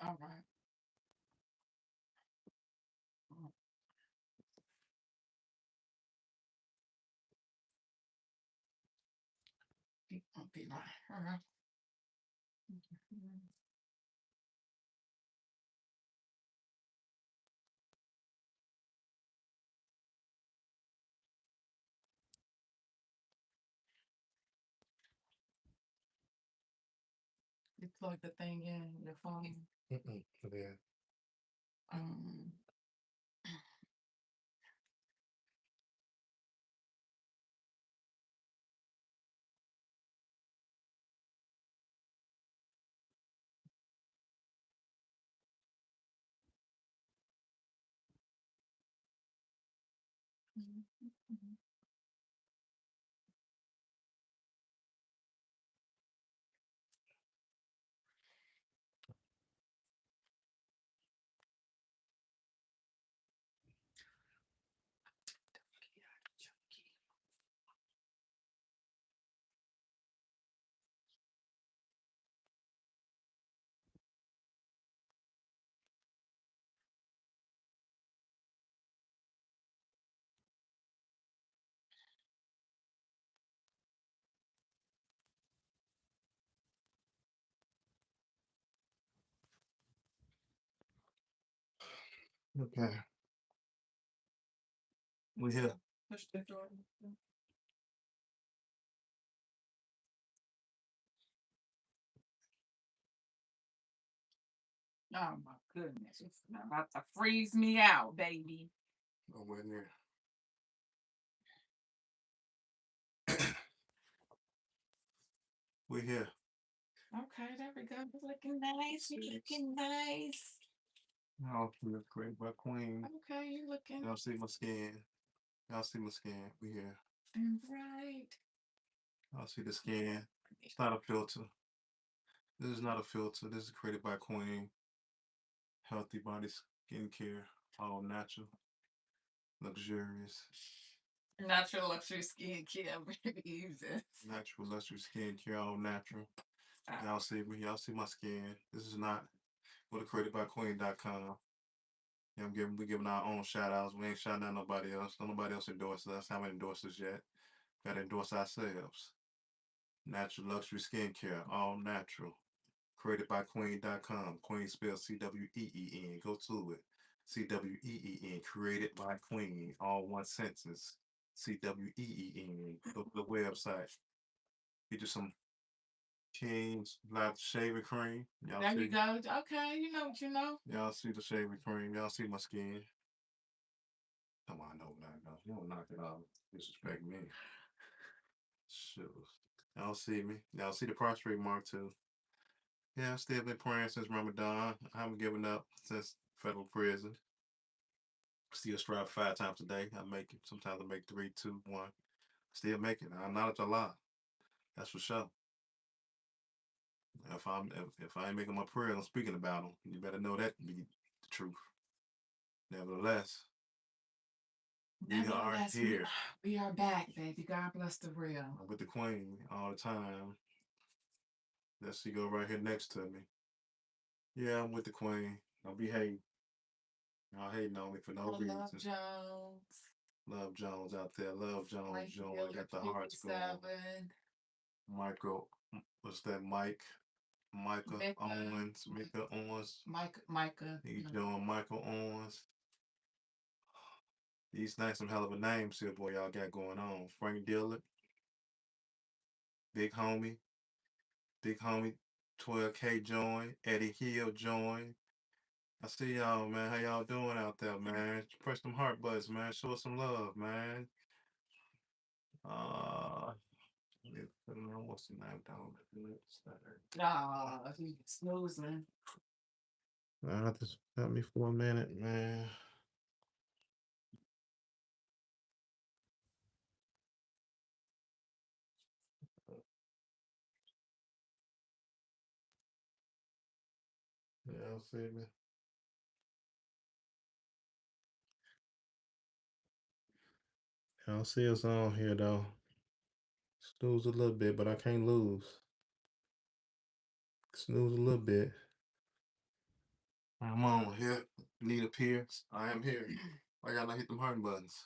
All right. Be like, all right. You plug the thing in your phone. Yeah. Um, Okay. We here. push the door. Oh my goodness. It's about to freeze me out, baby. Nowhere near. We here. Okay, there we go. You're looking nice. You're looking nice. Y'all feel great by Queen. Okay, you looking Y'all see my skin. Y'all see my skin. We here. right. Y'all see the skin. It's not a filter. This is not a filter. This is created by Queen. Healthy body skincare. All natural. Luxurious. Natural luxury skincare. Jesus. Natural luxury skincare. All natural. Y'all see me. Y'all see my skin. This is not what created by Queen.com. Yeah, we giving our own shout outs. We ain't shouting out nobody else. Don't nobody else endorse us. Haven't endorsed us yet. Gotta endorse ourselves. Natural luxury skincare, all natural. Created by Queen.com. Queen spelled Queen. Go to it. Queen. Created by Queen. All one sentence. Queen. Go to the website. Get you some King's Black Shaving Cream. Y'all There you see? go. Okay, you know what you know. Y'all see the shaving cream. Y'all see my skin. Come on, no, no. You don't knock it off. Disrespect me. Shoot. Y'all see me. Y'all see the prostrate mark too. Yeah, I've still been praying since Ramadan. I haven't given up since federal prison. Still strive 5 times a day. I make it. Sometimes I make three, two, one. Still make it. I'm not a lot. That's for sure. If I ain't making my prayers, I'm speaking about them. You better know that to be the truth. Nevertheless, we are Nevertheless, here we are back, baby. God bless the real. with the Queen all the time. Let's see, go right here next to me. Yeah, I'm with the Queen. Don't be hating. Y'all hating on me for no reason. Love Jones. Love Jones out there. Love Jones. Mike Jones got the hearts going. 57. Michael, what's that? Micah Micah. Owens. Micah Owens. Micah. He's doing Michael Owens. These nice, some hell of a names here, boy. Y'all got going on. Frank Dillard. Big Homie. Big Homie. 12K join. Eddie Hill join. I see y'all, man. How y'all doing out there, man? Press them heart buttons, man. Show us some love, man. Uh, what's the name down? He's snoozing. Just help me for a minute, man. Yeah, see me. Y'all see us on here though. Snooze a little bit, but I can't lose. Snooze a little bit. I'm on here. Need appears. I am here. Why y'all not hit them heart buttons?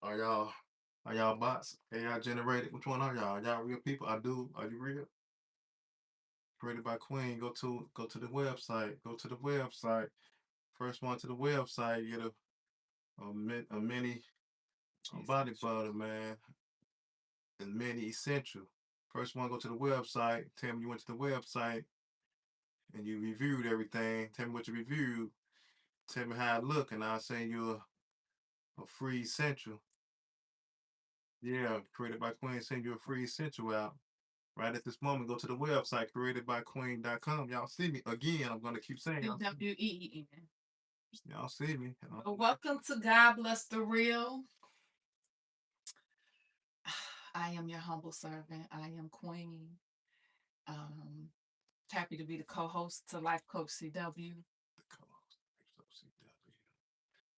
Are y'all bots? AI generated? Which one are y'all? Are y'all real people? I do. Are you real? Created by Queen. Go to the website. Go to the website. First one to the website. Get a mini body butter, man. And mini essential. First one, go to the website. Tell me you went to the website and you reviewed everything. Tell me what you reviewed. Tell me how it look, and I'll send you a free essential. Yeah, created by Queen. Send you a free essential out. Right at this moment, go to the website createdbyqueen.com. Y'all see me again. I'm gonna keep saying WWEEN. y'all see me. Welcome to God Bless the Real. I am your humble servant. I am Queen. Happy to be the co-host to Life Coach CW. The co-host, CW.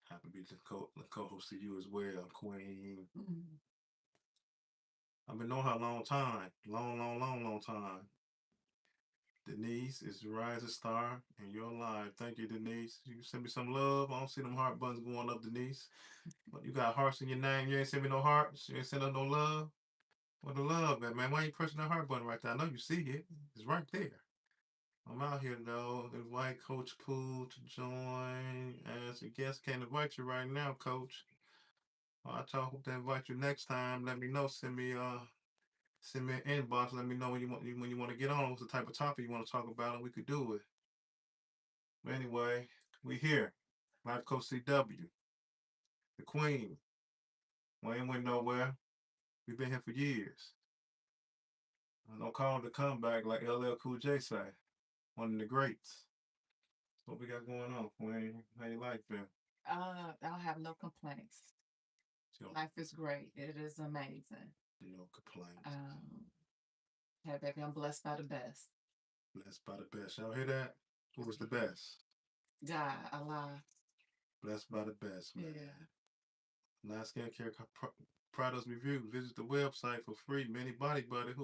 Happy to be the co-host to you as well, Queen. I've been knowing her a long time. Long time. Denise is the rising star in your life. Thank you, Denise. You send me some love. I don't see them heart buttons going up, Denise. But you got hearts in your name. You ain't send me no hearts. You ain't send us no love. What the love at, man? Why you pressing that heart button right there? I know you see it. It's right there. I'm out here though. Invite Coach Poole to join as a guest. Can't invite you right now, Coach. I hope to invite you next time. Let me know. Send me an inbox. Let me know when you want to get on. What's the type of topic you want to talk about, and we could do it. But anyway, we here. Life Coach CW, the Queen. We ain't went nowhere. We've been here for years. Don't call it a comeback like LL Cool J say. One of the greats. What we got going on, Queen? How you life been? I don't have no complaints. Life is great. It is amazing. No complaints. Yeah, baby, I'm blessed by the best. Blessed by the best. Y'all hear that? Who was the best? God, Allah. Blessed by the best, man. Yeah. Now skincare products review. Visit the website for free. Mini Body Buddy.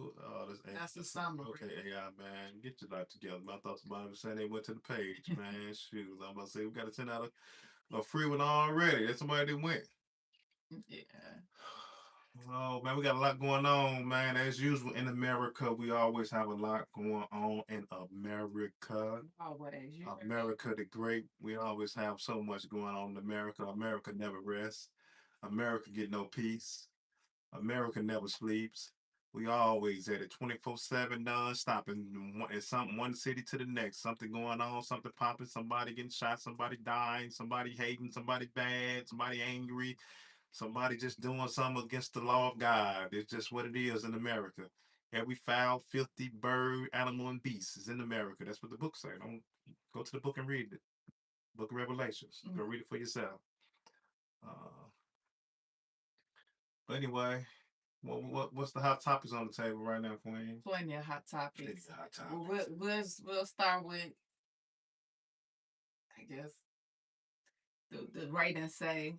That's the summer. Okay, AI man, get your life together. My thoughts about it saying they went to the page, man. Shoot, I'm about to say we got to send out a free one already. That's somebody that went. Yeah. Oh man, we got a lot going on, man. As usual in America, we always have a lot going on in America. Always. America the Great. We always have so much going on in America. America never rests. America get no peace. America never sleeps. We always at it 24/7, non-stopping. In one city to the next. Something going on, something popping, somebody getting shot, somebody dying, somebody hating, somebody bad, somebody angry, somebody just doing something against the law of God. It's just what it is in America. Every foul, filthy bird, animal, and beast is in America. That's what the book say. Don't go to the book and read it. Book of Revelations. Go read it for yourself. But anyway, what's the hot topics on the table right now, Queen? Plenty of hot topics. We'll start with, I guess, the ratings say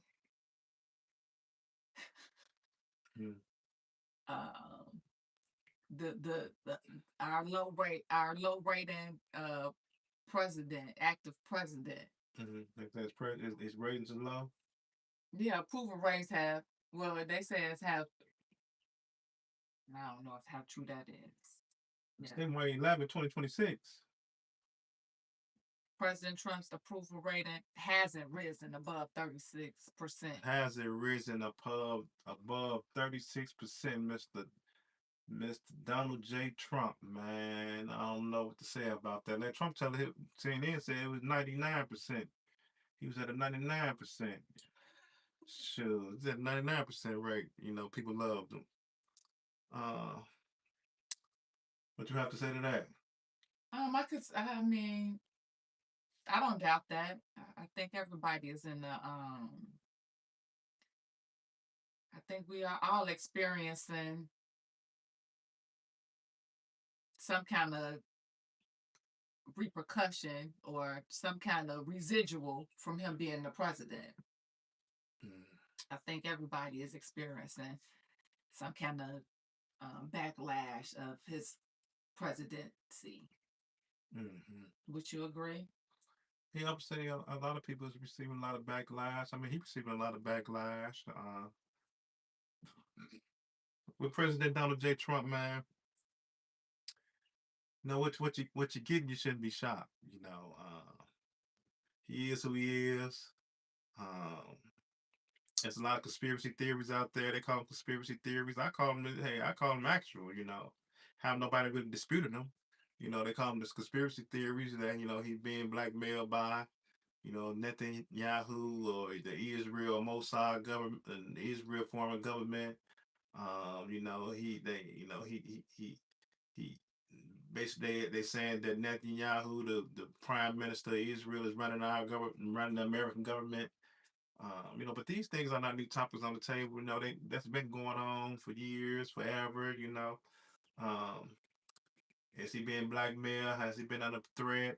our low rating president, active president. His ratings are low. Yeah, approval ratings have. Well, they say it's have. I don't know how true that is. It's January 11, 2026. President Trump's approval rating hasn't risen above 36%. Hasn't risen above 36%, Mr. Donald J. Trump, man. I don't know what to say about that. Let Trump tell it. CNN said it was 99%. He was at a 99%. Sure, it's at 99% rate. You know, people loved him. What you have to say to that? I mean, I don't doubt that. I think everybody is in the I think we are all experiencing some kind of repercussion or some kind of residual from him being the president. I think everybody is experiencing some kind of backlash of his presidency. Would you agree? Yeah, I'm saying a lot of people is receiving a lot of backlash. I mean, he's receiving a lot of backlash. With President Donald J. Trump, man, you know what you getting, you shouldn't be shocked. You know, he is who he is. Um, there's a lot of conspiracy theories out there. They call them conspiracy theories. I call them, hey, I call them actual. You know, have nobody really disputing them. You know, they call them the conspiracy theories that he's being blackmailed by Netanyahu or the Israel Mossad government, the Israel foreign government. He basically they saying that Netanyahu, the prime minister of Israel, is running our government, running the American government. But these things are not new topics on the table. That's been going on for years, forever. Um, has he been blackmailed? Has he been under threat?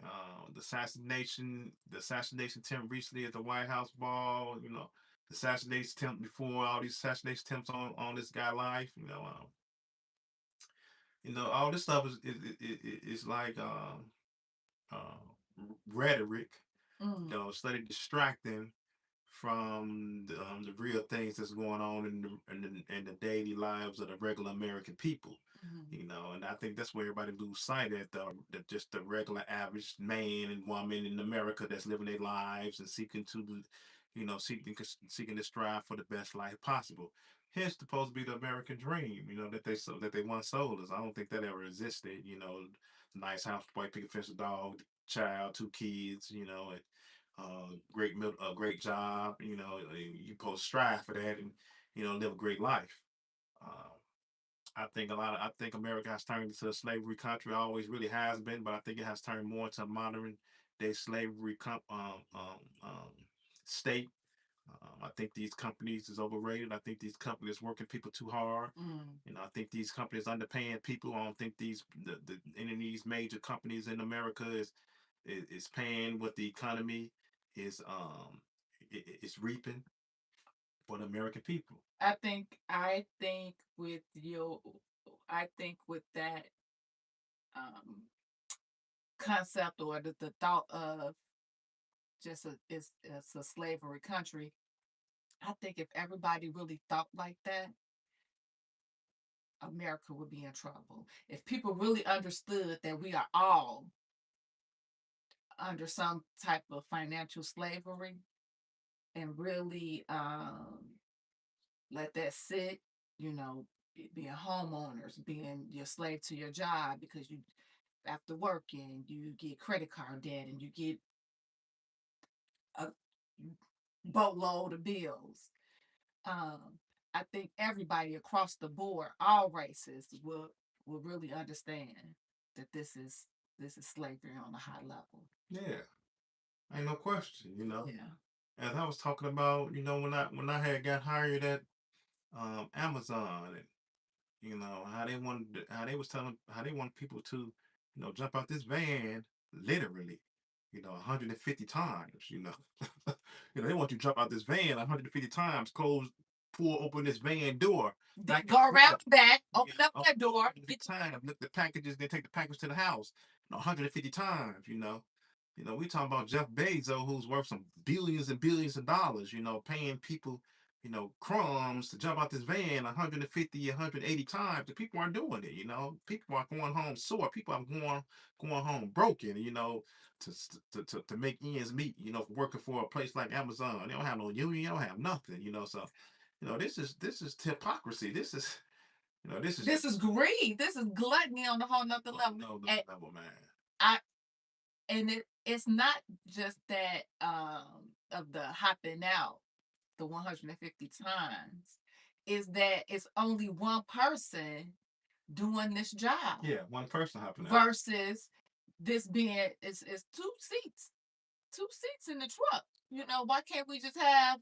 The assassination attempt recently at the White House ball. The assassination attempt before, all these assassination attempts on this guy's life. All this stuff is like rhetoric. Slightly distracting from the real things that's going on in the daily lives of the regular American people. And I think that's where everybody lose sight at just the regular average man and woman in America that's living their lives and seeking to strive for the best life possible. Here's supposed to be the American dream, that they once sold us. I don't think that ever existed. Nice house, white picket fence, dog, child, two kids, and great job. You supposed to strive for that and live a great life. Uh, I think America has turned into a slavery country. Always really has been, but I think it has turned more into a modern day slavery state. I think these companies is overrated. I think these companies working people too hard. I think these companies underpaying people. I don't think any of these major companies in America is paying what the economy is reaping for the American people. I think with that concept or the thought of it's a slavery country. I think if everybody really thought like that, America would be in trouble. If people really understood that we are all under some type of financial slavery and really let that sit, being homeowners, being your slave to your job because you after working, you get credit card debt and you get a boatload of bills. Um, I think everybody across the board, all races, will really understand that this is slavery on a high level. Yeah, ain't no question. Yeah. As I was talking about, when I had got hired at Amazon, and how they was telling how they want people to jump out this van literally 150 times. They want you to jump out this van 150 times, pull open this van door, Go around the back, open up that door. Time, look the packages, they take the package to the house 150 times. We talking about Jeff Bezos, who's worth some billions and billions of dollars, paying people, crumbs to jump out this van 150, 180 times. The people aren't doing it, People are going home sore. People are going home broken, to make ends meet, for working for a place like Amazon. They don't have no union, they don't have nothing, So, this is hypocrisy. This is greed. This is gluttony on a whole nother level. Level, man. It's not just that of the hopping out the 150 times, is that it's only one person doing this job. Yeah, one person hopping out. Versus this being it's two seats in the truck. Why can't we just have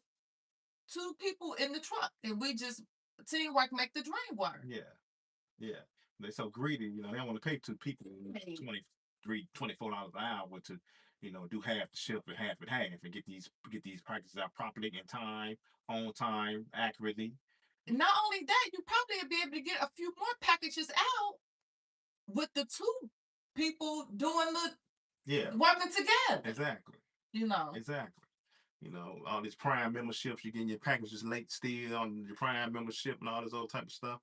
two people in the truck and we just teamwork make the dream work? Yeah. They're so greedy, they don't want to pay two people $24 an hour to, do half the shift and half and get these packages out properly in time, on time, accurately. Not only that, you probably be able to get a few more packages out with the two people doing the Yeah, working together. exactly. You know. Exactly. You know, all these Prime memberships, you're getting your packages late still on your Prime membership and all this other type of stuff.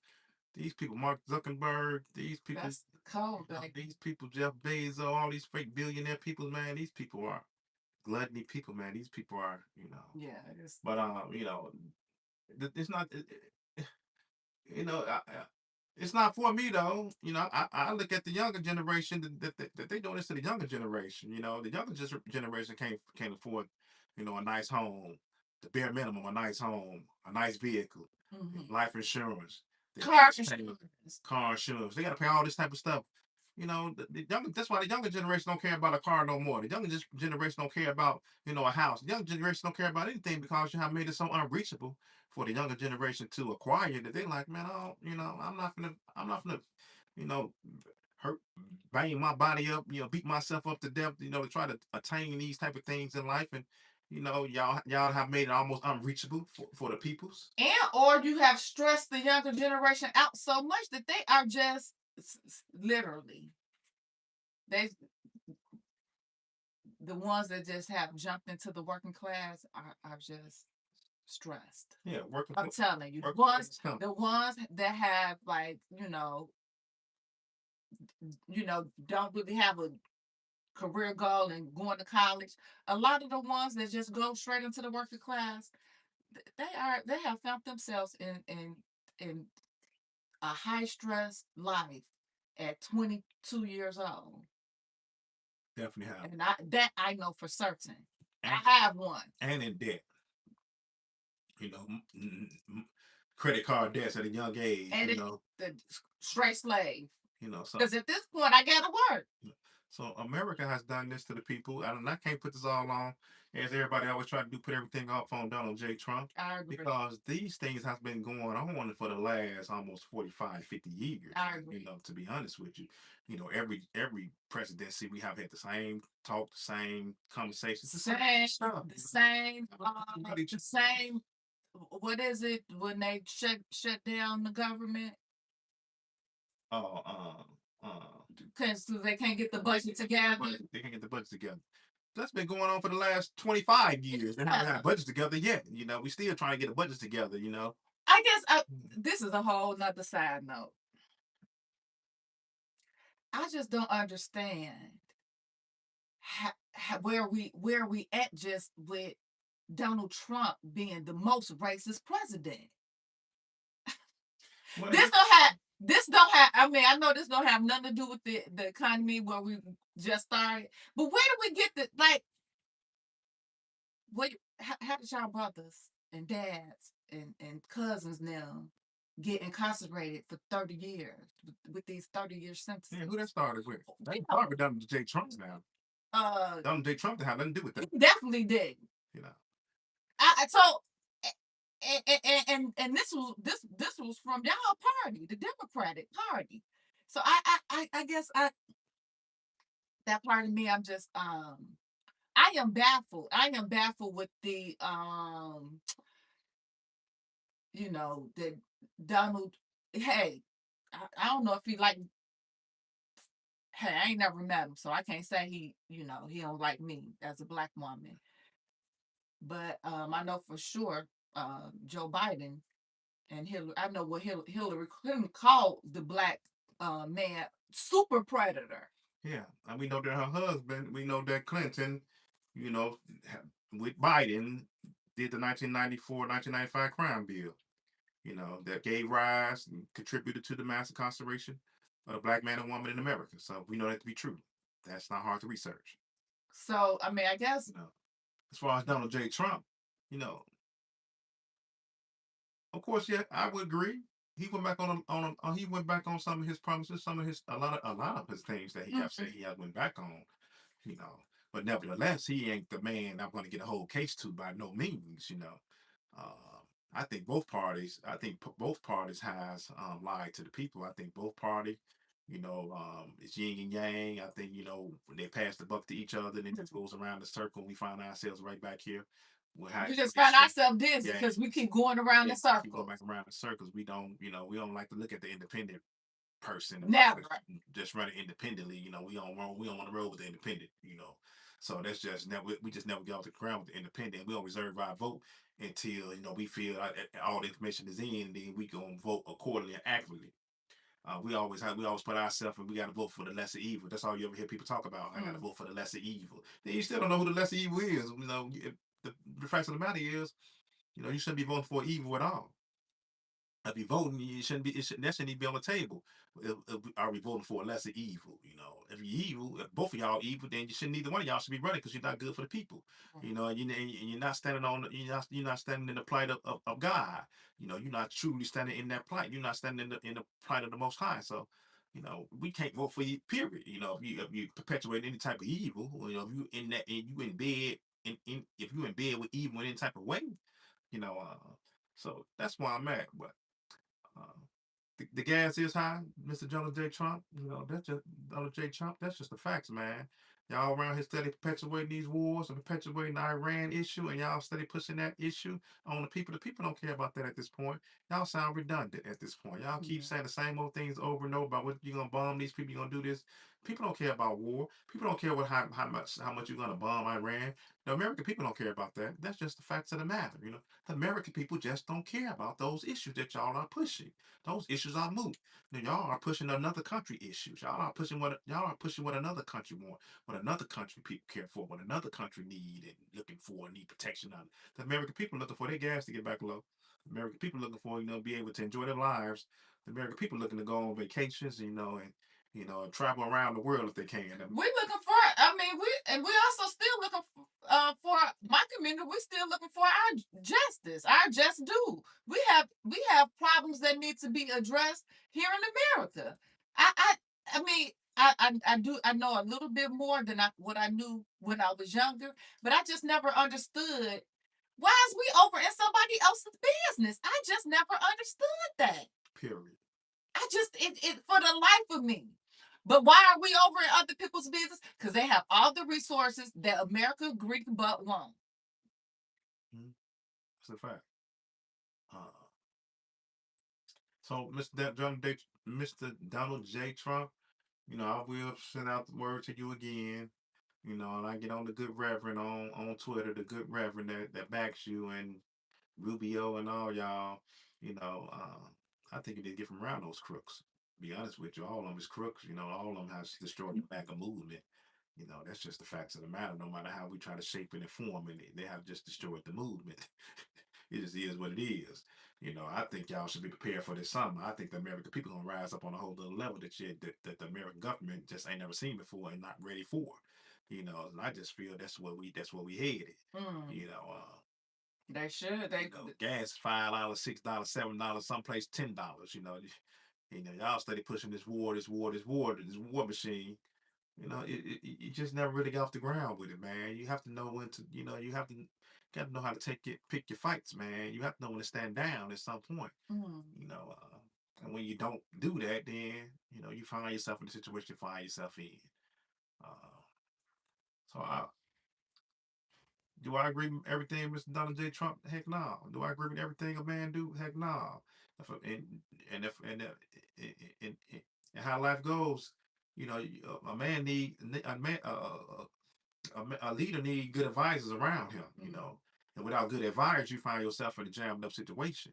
These people, Mark Zuckerberg, these people, That's cold, you know, baby. these people, Jeff Bezos, all these fake billionaire people, man, these people are gluttony people, man. These people are, you know. Yeah, it's But you know, it's not. You know, it's not for me though. You know, I look at the younger generation that they doing this to the younger generation. You know, the younger generation can't afford, you know, a nice home, the bare minimum, a nice home, a nice vehicle, life insurance, car pay insurance. car insurance. They got to pay all this type of stuff. You know, the younger, that's why the younger generation don't care about a car no more. The younger generation don't care about, you know, a house. The younger generation don't care about anything because you have made it so unreachable for the younger generation to acquire that they like, man, I don't, you know, I'm not gonna, you know, hurt, bang my body up, you know, beat myself up to death, you know, to try to attain these type of things in life. And, you know, y'all have made it almost unreachable for the peoples. And or you have stressed the younger generation out so much that they are just literally the ones that just have jumped into the working class are just stressed. Yeah, working. I'm telling you, the ones that have like, don't really have a career goal and going to college. A lot of the ones that just go straight into the working class, they have found themselves in a high stress life at 22 years old. Definitely have. And I know for certain. And, I have one. And in debt. You know, credit card debts at a young age. And you know, the straight slave. You know, so because at this point I gotta work. So America has done this to the people, and I can't put this all on, as everybody always try to do, put everything off on Donald J. Trump. I agree. Because these things have been going on for the last almost 45, 50 years. I agree. You know, to be honest with you, you know, every presidency we have had the same talk, the same conversations, the same stuff. The same. What is it when they shut down the government? Because they can't get the budget together. They can't get the budget together. That's been going on for the last 25 years. They haven't had a budget together yet. You know, we still trying to get a budget together, you know. I guess this is a whole nother side note. I just don't understand where we at just with Donald Trump being the most racist president. This don't have. I mean, I know this don't have nothing to do with the economy where we just started. But where did we get the how did y'all brothers and dads and cousins now get incarcerated for 30 years with these 30-year sentences? Yeah, who that started with? That started with Donald J. Trump now. Donald J. Trump had nothing to do with that. He definitely did. You know. And this was from y'all party, the Democratic Party. So I guess that part of me, I'm just I am baffled. I am baffled with the the Donald. Hey, I don't know if he like. Hey, I ain't never met him, so I can't say he don't like me as a black woman. But I know for sure Joe Biden and Hillary. I know what Hillary Clinton called the black man super predator. Yeah, and we know that her husband. We know that Clinton, with Biden, did the 1994-1995 crime bill. You know, that gave rise and contributed to the mass incarceration of a black man and woman in America. So we know that to be true. That's not hard to research. So I mean, I guess as far as Donald J. Trump, of course, yeah, I would agree. He went back he went back on some of his promises, a lot of his things that he have said he has went back on. But nevertheless, he ain't the man I'm going to get a whole case to by no means. I think both parties has lied to the people. I think both parties, it's yin and yang. I think, when they pass the buck to each other and it just goes around the circle, we find ourselves right back here. We just find ourselves dizzy because we keep going around the circle. Keep going back around the circles. We don't like to look at the independent person Never. just running independently. You know, we don't want to roll with the independent. You know, so that's just never we just never get off the ground with the independent. We don't reserve our vote until we feel like all the information is in, then we gonna vote accordingly and accurately. We always put ourselves and we got to vote for the lesser evil. That's all you ever hear people talk about. I got to vote for the lesser evil. Then you still don't know who the lesser evil is. The fact of the matter is, you shouldn't be voting for evil at all. If you're voting, you shouldn't be. That shouldn't even be on the table. Are we voting for a lesser evil? If you're evil, if both of y'all evil, then you shouldn't. Neither one of y'all should be running because you're not good for the people. And you're not standing on. You're not standing in the plight of God. You're not truly standing in that plight. You're not standing in the plight of the Most High. So, we can't vote for you. Period. If you perpetuate any type of evil, or, if you in that, and you in bed, if you in bed with evil in any type of way, you know. So that's why I'm at. But uh, the gas is high, Mr. Donald J. Trump. That's just Donald J. Trump. That's just the facts, man. Y'all around here steady perpetuating these wars and perpetuating the Iran issue, and y'all steady pushing that issue on the people. The people don't care about that at this point. Y'all sound redundant at this point. Y'all keep saying the same old things over and over about what you're gonna bomb these people, you're gonna do this. People don't care about war. People don't care how much you're gonna bomb Iran. The American people don't care about that. That's just the facts of the matter. The American people just don't care about those issues that y'all are pushing. Those issues are moot. Y'all are pushing another country issues. Y'all are pushing what another country want, what another country people care for, what another country need and looking for, need protection on. The American people looking for their gas to get back low. The American people looking for be able to enjoy their lives. The American people looking to go on vacations, travel around the world if they can. We looking for. I mean, we also still looking for my community. We're still looking for our justice, our just due. We have problems that need to be addressed here in America. I mean. I know a little bit more than what I knew when I was younger, but I just never understood why is we over in somebody else's business. I just never understood that. Period. I just it for the life of me. But why are we over in other people's business? Because they have all the resources that America, Greek, but won't. That's a fact. Uh, so, Mr. Donald J. Trump, I will send out the word to you again. And I get on the good reverend on Twitter, the good reverend that backs you, and Rubio and all y'all. I think you need to get from around those crooks. Be honest with you, all of them is crooks. All of them has destroyed the back of movement. That's just the facts of the matter. No matter how we try to shape it and form it, they have just destroyed the movement. It just is what it is. I think y'all should be prepared for this summer. I think the American people gonna rise up on a whole other level that the American government just ain't never seen before and not ready for. And I just feel that's where we headed. You know, They should. gas $5, $6, $7, someplace $10. Y'all steady pushing this war machine. You just never really got off the ground with it, man. You have to know when to, you have to got to know how to pick your fights, man. You have to know when to stand down at some point. And when you don't do that, then you find yourself in the situation you find yourself in. Uh, so do I agree with everything Mr. Donald J. Trump? Heck no. Do I agree with everything a man do? Heck no. If, and how life goes, a man need a man a leader need good advisors around him. And without good advisors, you find yourself in a jammed up situation.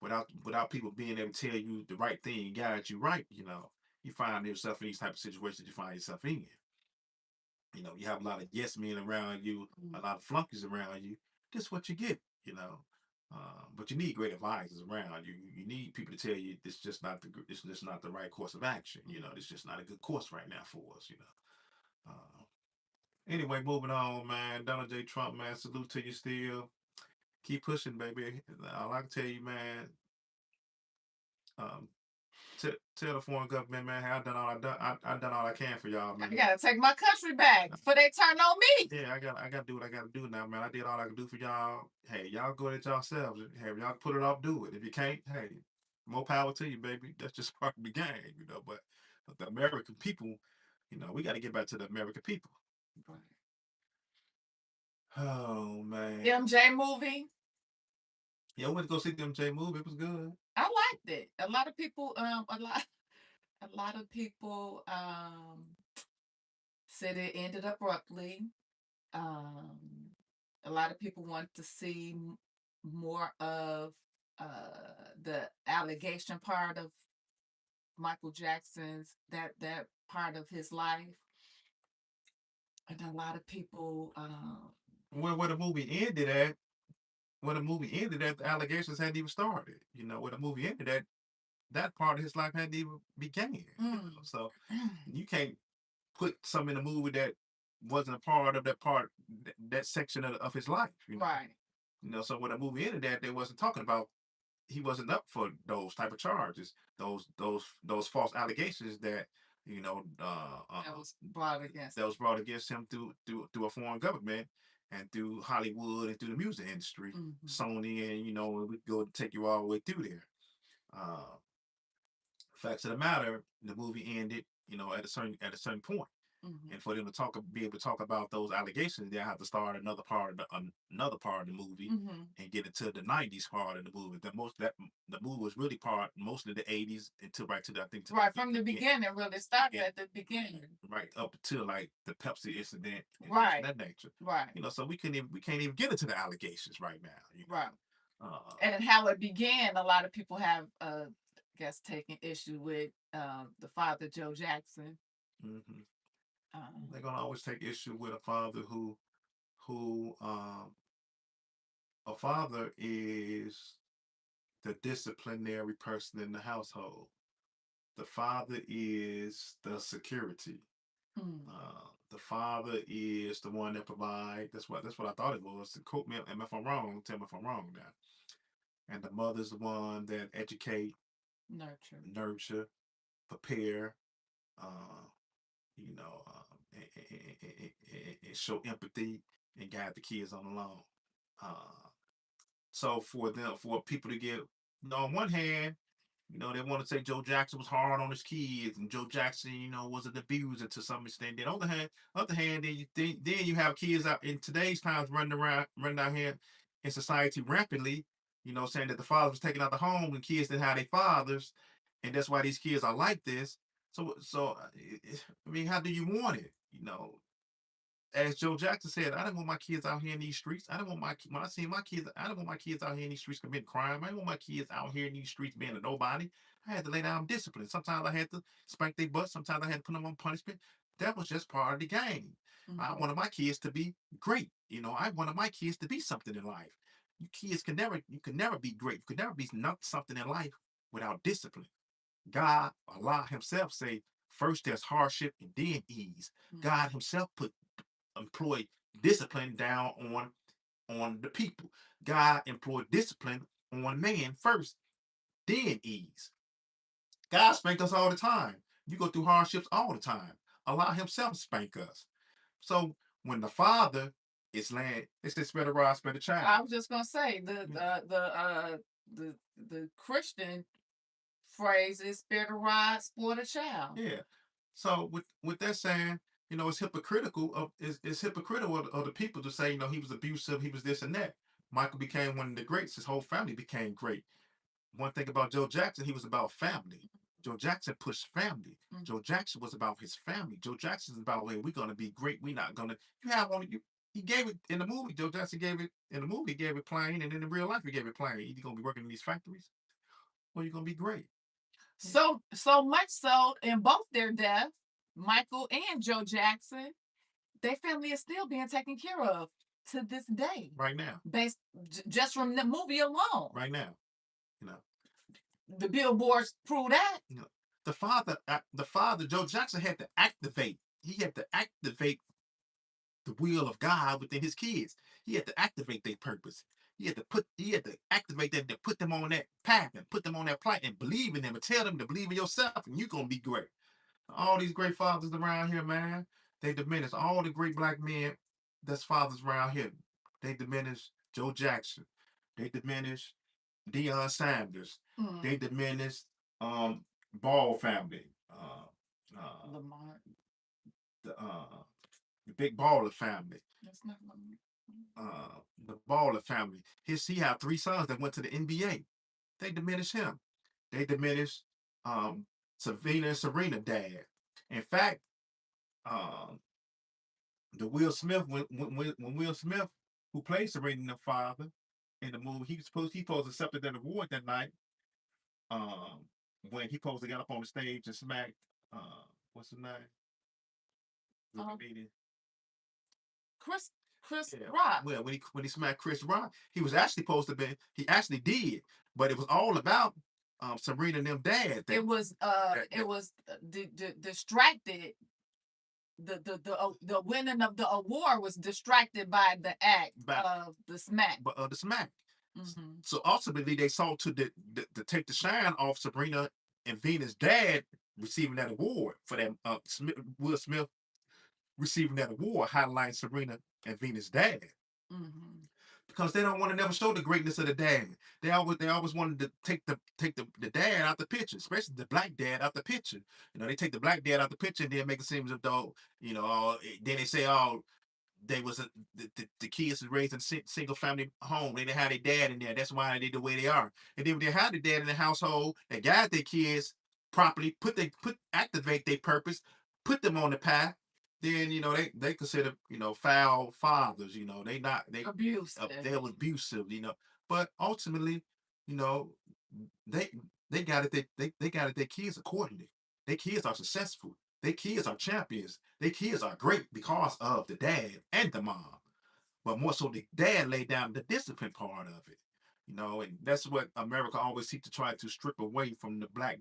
Without people being able to tell you the right thing, guide you right. You find yourself in these type of situations you find yourself in. You have a lot of yes men around you, a lot of flunkies around you. This what you get, but you need great advisors around you. You need people to tell you this just not the right course of action. This just not a good course right now for us. Anyway, moving on, man. Donald J. Trump, man, salute to you still. Keep pushing, baby. All I can tell you, man. Um, tell the foreign government, man, hey, I done all I can for y'all, man. I gotta take my country back before they turn on me. Yeah, I gotta do what I gotta do now, man. I did all I could do for y'all. Hey, y'all go at it yourselves. Hey, if y'all put it off, do it. If you can't, hey, more power to you, baby. That's just part of the game, But the American people, we got to get back to the American people. Oh man. MJ movie. Yeah, I went to go see the MJ movie. It was good. I liked it. A lot of people, A lot of people said it ended abruptly. Um, a lot of people want to see more of the allegation part of Michael Jackson's that part of his life, and a lot of people. Where the movie ended at, the allegations hadn't even started. Where the movie ended at, that part of his life hadn't even began. So you can't put some in a movie that wasn't a part of that section of his life. Right. So when the movie ended that, they wasn't talking about, he wasn't up for those type of charges, those false allegations that that was brought against him through a foreign government and through Hollywood and through the music industry, Sony, and we go take you all the way through there. Uh, Facts of the matter, the movie ended, at a certain point. And for them to be able to talk about those allegations, they have to start another part of the movie and get into the '90s part of the movie. The movie was really part mostly the '80s until right to the, I think, right from the beginning. Really started at the beginning, right up until like the Pepsi incident, and right, that nature. Right. So we can't even get into the allegations right now. Right. And how it began, a lot of people have, guess, taken issue with the father, Joe Jackson. They're gonna always take issue with a father who a father is the disciplinary person in the household. The father is the security. The father is the one that provide. That's what I thought it was. Quote me if I'm wrong. Tell me if I'm wrong now. And the mother's the one that educate, nurture, prepare, uh, and show empathy and guide the kids on along. Uh, so for people to get, on one hand, they want to say Joe Jackson was hard on his kids, and Joe Jackson, was an abuser to some extent. Then on the other hand, then you have kids out in today's times running out here in society rampantly, saying that the father was taken out the home and kids didn't have their fathers, and that's why these kids are like this. I mean, how do you want it? As Joe Jackson said, I don't want my kids out here in these streets. I don't want when I see my kids, I don't want my kids out here in these streets committing crime. I don't want my kids out here in these streets being a nobody. I had to lay down discipline. Sometimes I had to spank their butt. Sometimes I had to put them on punishment. That was just part of the game. I wanted my kids to be great. I wanted my kids to be something in life. You can never be great. You can never be something in life without discipline. God, Allah Himself say, first there's hardship and then ease. God Himself employed discipline down on the people. God employed discipline on man first, then ease. God spank us all the time. You go through hardships all the time. Allah Himself spank us. So when the father is laying, it's this better rod, better child. I was just gonna say the Christian phrase is spare the rod, spoil the child. Yeah. So with that saying, it's hypocritical it's hypocritical of the people to say, he was abusive, he was this and that. Michael became one of the greats. His whole family became great. One thing about Joe Jackson, he was about family. Joe Jackson pushed family. Joe Jackson was about his family. Joe Jackson is about, hey, we're gonna be great. We're not gonna. You have only you. He gave it in the movie. Joe Jackson gave it in the movie. He gave it plain, and in the real life, he gave it plain. Either gonna be working in these factories, or you're gonna be great. So much so in both their deaths, Michael and Joe Jackson, their family is still being taken care of to this day. Right now. Based just from the movie alone. Right now. You know. The billboards prove that. The father, Joe Jackson had to activate. He had to activate the will of God within his kids. He had to activate their purpose. He had to activate them to put them on that path and put them on that plight and believe in them and tell them to believe in yourself and you're gonna be great. All these great fathers around here, man, they diminish all the great black men that's fathers around here. They diminish Joe Jackson. They diminish Deion Sanders. They diminish Ball family. Lamar. The Big Baller family. That's not The Baller family. He had 3 sons that went to the NBA. They diminish him. They diminish Savina and Serena dad. In fact, um, the Will Smith when Will Smith, who played Serena and the father in the movie, he supposed to accepted that award that night. Um, when he supposed to get up on the stage and smack what's his name? The Um, comedian. Chris Chris Yeah. Rock. Well, when he smacked Chris Rock, he was actually supposed to be. He actually did, but it was all about Serena and them dad. It was distracted. The winning of the award was distracted by the act of the smack. But the smack. Mm-hmm. So ultimately, they sought to take the shine off Serena and Venus' dad receiving that award for that. Will Smith receiving that award, highlighting Serena and Venus' dad. Mm-hmm. Because they don't want to never show the greatness of the dad. They always wanted to take the dad out the picture, especially the black dad out the picture. They take the black dad out the picture and then make it seem as though, then they say, oh, they was the kids was raised in single family home. They didn't have their dad in there. That's why they the way they are. And then when they had the dad in the household, they guide their kids properly, activate their purpose, put them on the path. Then they consider foul fathers. They Abusive. They were abusive. But ultimately, you know they they got it. They got it. Their kids accordingly. Their kids are successful. Their kids are champions. Their kids are great because of the dad and the mom. But more so, the dad laid down the discipline part of it. And that's what America always seeks to try to strip away from the black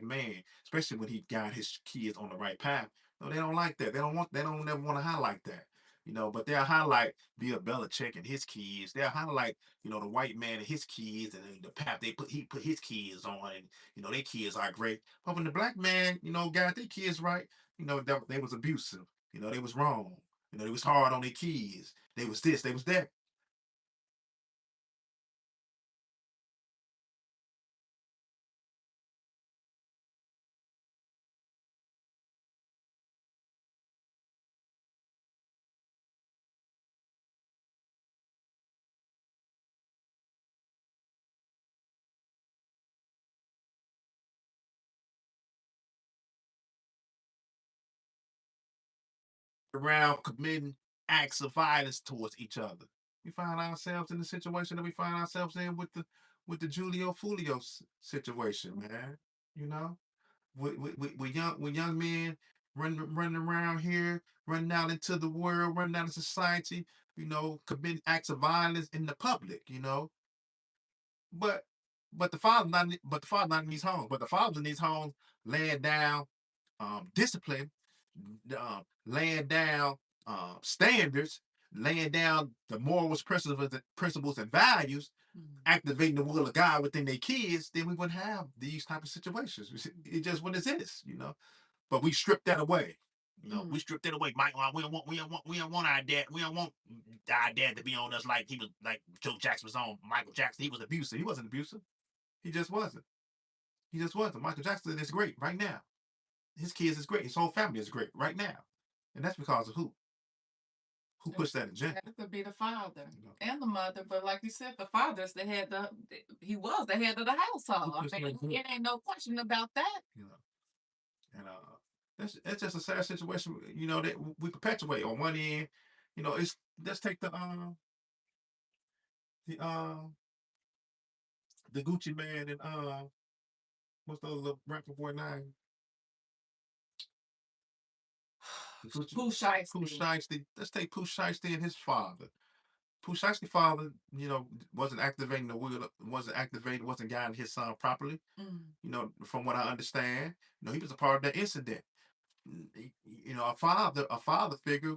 man, especially when he got his kids on the right path. No, they don't like that. They don't never want to highlight that. But they'll highlight Bill Belichick and his kids. They'll highlight, the white man and his kids and the path he put his kids on, and their kids are great. But when the black man, got their kids right, they was abusive. They was wrong. They was hard on their kids. They was this, they was that. Around committing acts of violence towards each other. We find ourselves in the situation that we find ourselves in with the Julio Fulio situation, man. You know, with young men running around here, running out into the world, running out of society, committing acts of violence in the public, but but the father not in these homes. But the fathers in these homes laying down discipline, laying down standards, laying down the morals, principles and values, activating the will of God within their kids, then we wouldn't have these type of situations. It just wouldn't exist. But we stripped that away. We stripped that away. Mike, we don't want our dad. We don't want our dad to be on us like he was, like Joe Jackson was on Michael Jackson. He was abusive. He wasn't abusive. He just wasn't. He just wasn't. Michael Jackson is great right now. His kids is great. His whole family is great right now. And that's because of who? Who pushed that agenda? That could be the father and the mother, but like you said, the father's the head. He was the head of the household. I mean, it ain't no question about that. And that's just a sad situation. That we perpetuate on one end. It's let's take the the Gucci man and what's the other little rapper boy name? Pooh Shiesty. Pooh Shiesty. Let's take Pooh Shiesty and his father. Pooh Shiesty's father, wasn't activating the wheel, wasn't guiding his son properly. From what I understand, he was a part of that incident. A father figure,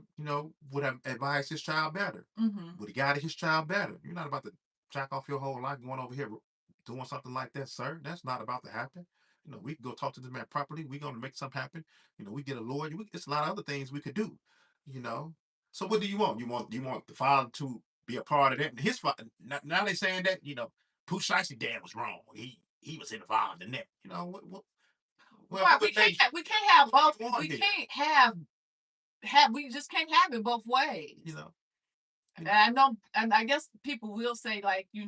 would have advised his child better. Would have guided his child better. You're not about to jack off your whole life going over here doing something like that, sir. That's not about to happen. We can go talk to this man properly. We're gonna make something happen. We get a lawyer. It's a lot of other things we could do. You know. So what do you want? You want the father to be a part of that? And his father. Now they saying that Pooh Shicey dad was wrong. He was involved in that. Well, right, we can't have both. We can't have we just can't have it both ways. And I know, and I guess people will say, like, you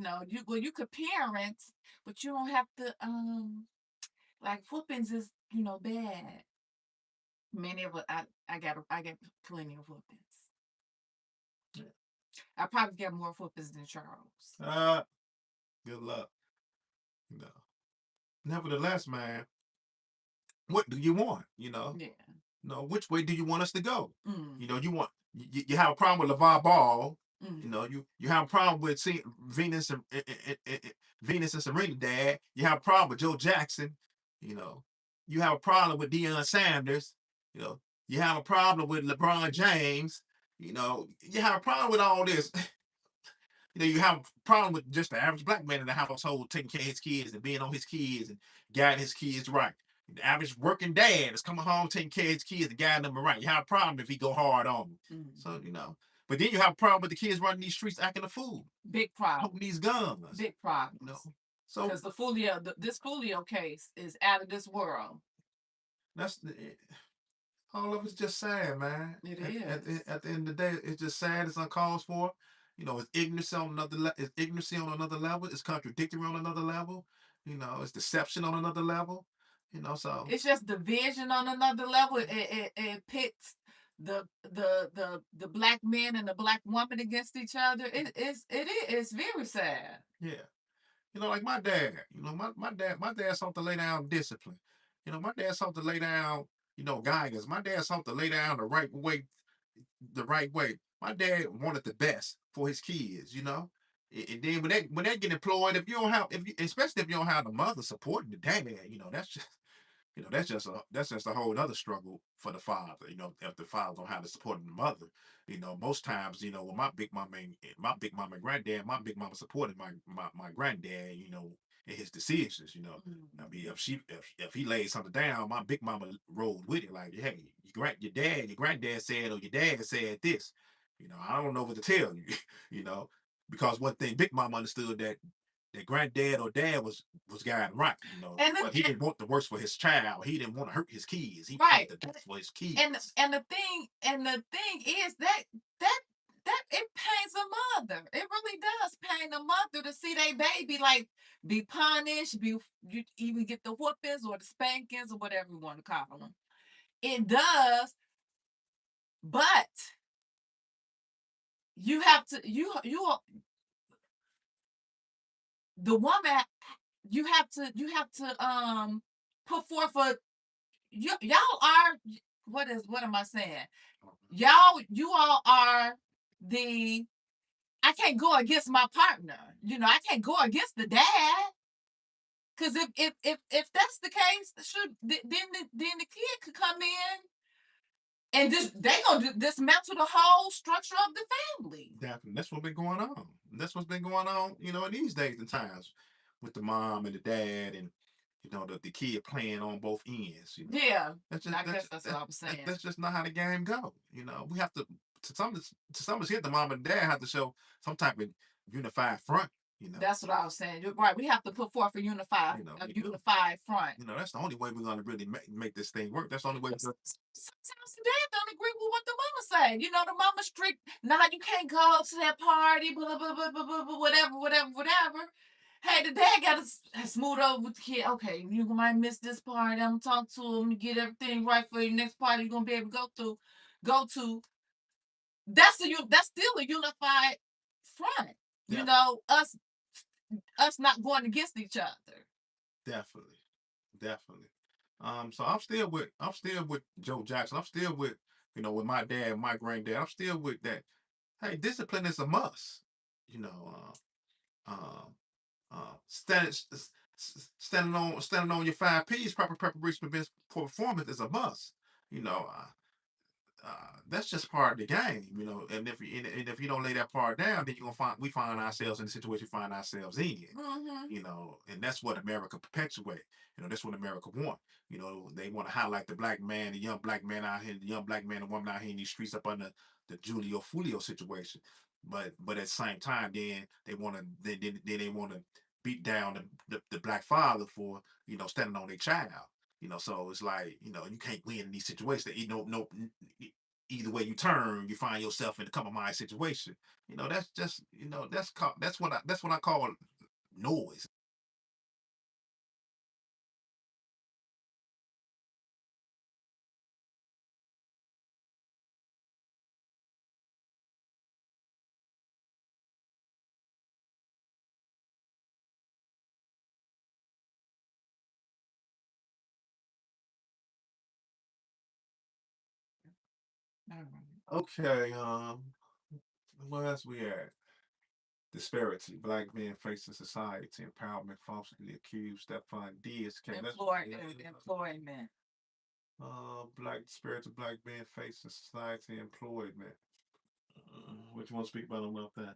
could parent, but you don't have to Like whoopings is, bad. Many of us, I got plenty of whoopings. I probably get more whoopings than Charles. Good luck. You know. Nevertheless, man, what do you want? Yeah. Which way do you want us to go? Mm. You have a problem with LeVar Ball. Mm. You have a problem with seeing Venus and Serena dad. You have a problem with Joe Jackson. You know, you have a problem with Deion Sanders. You know, you have a problem with LeBron James. You have a problem with all this. You have a problem with just the average black man in the household taking care of his kids and being on his kids and guiding his kids right. The average working dad is coming home taking care of his kids and guiding them right. You have a problem if he go hard on them. Mm. So, but then you have a problem with the kids running these streets acting a fool, Big problem. holding these guns. Big problems. So Because this Fulio case is out of this world. that's all of it's just sad, man. It At the end of the day, it's just sad. It's uncalled for. It's ignorance on another. It's ignorancy on another level. It's contradictory on another level. It's deception on another level. So it's just division on another level. It pits the black man and the black woman against each other. It's very sad. Yeah. Like my dad, my dad sought to lay down discipline. My dad sought to lay down, guidance. My dad sought to lay down the right way. My dad wanted the best for his kids, And then when they get employed, if you don't have, especially if you don't have the mother supporting the dad, that's just a whole other struggle for the father. If the father don't have the support of the mother, most times, when my granddad, my big mama supported my granddad, in his decisions. I mean, if he laid something down, my big mama rolled with it. Like, hey, your granddad said, or your dad said this. I don't know what to tell you. you know, because one thing Big Mama understood that granddad or dad was guiding right, but he didn't want the worst for his child. He didn't want to hurt his kids. He right wanted the best for his kids. And the thing is that it pains a mother. It really does pain a mother to see their baby like be punished, you even get the whoopings or the spankings or whatever you want to call them. It does, but you have to the woman you have to put forth y'all are what am I saying? You all are the I can't go against my partner. I can't go against the dad. Because if that's the case, then the kid could come in and they gonna dismantle the whole structure of the family. Definitely, that's what's been going on. That's what's been going on, in these days and times, with the mom and the dad, and the kid playing on both ends. Yeah, I guess that's what I was saying. That's just not how the game go. We have to some extent, the mom and dad have to show some type of unified front. That's what I was saying. You're right. We have to put forth a unified front. That's the only way we're going to really make this thing work. That's the only way. Sometimes the dad don't agree with what the mama say. The mama strict. Nah, you can't go to that party. Blah blah blah blah blah, blah whatever. Hey, the dad got to smooth over with the kid. Okay, you might miss this party. I'm gonna talk to him, get everything right for you. Next party you're gonna be able to go to. That's still a unified front. Yeah. Us not going against each other. Definitely. So I'm still with Joe Jackson. I'm still with with my dad, my granddad. I'm still with that. Hey, discipline is a must. You know, standing on your 5 P's, proper preparation for performance is a must. You know, that's just part of the game, And if you don't lay that part down, then we find ourselves in the situation we find ourselves in, And that's what America perpetuate. That's what America want. They want to highlight the black man, the young black man out here, the young black man and woman out here in these streets up under the Julio Fulio situation. But at the same time, then they want to beat down the black father for standing on their child. So it's like, you can't win in these situations. No, either way you turn, you find yourself in a compromise situation. That's just, that's what I call noise. All right. Okay, where else we at? Disparity. Black men facing society. Empowerment. Falsely accused. Stefan Diggs. Okay, let's Employment. black disparity. Black men facing society. Employment. What you want to speak about that?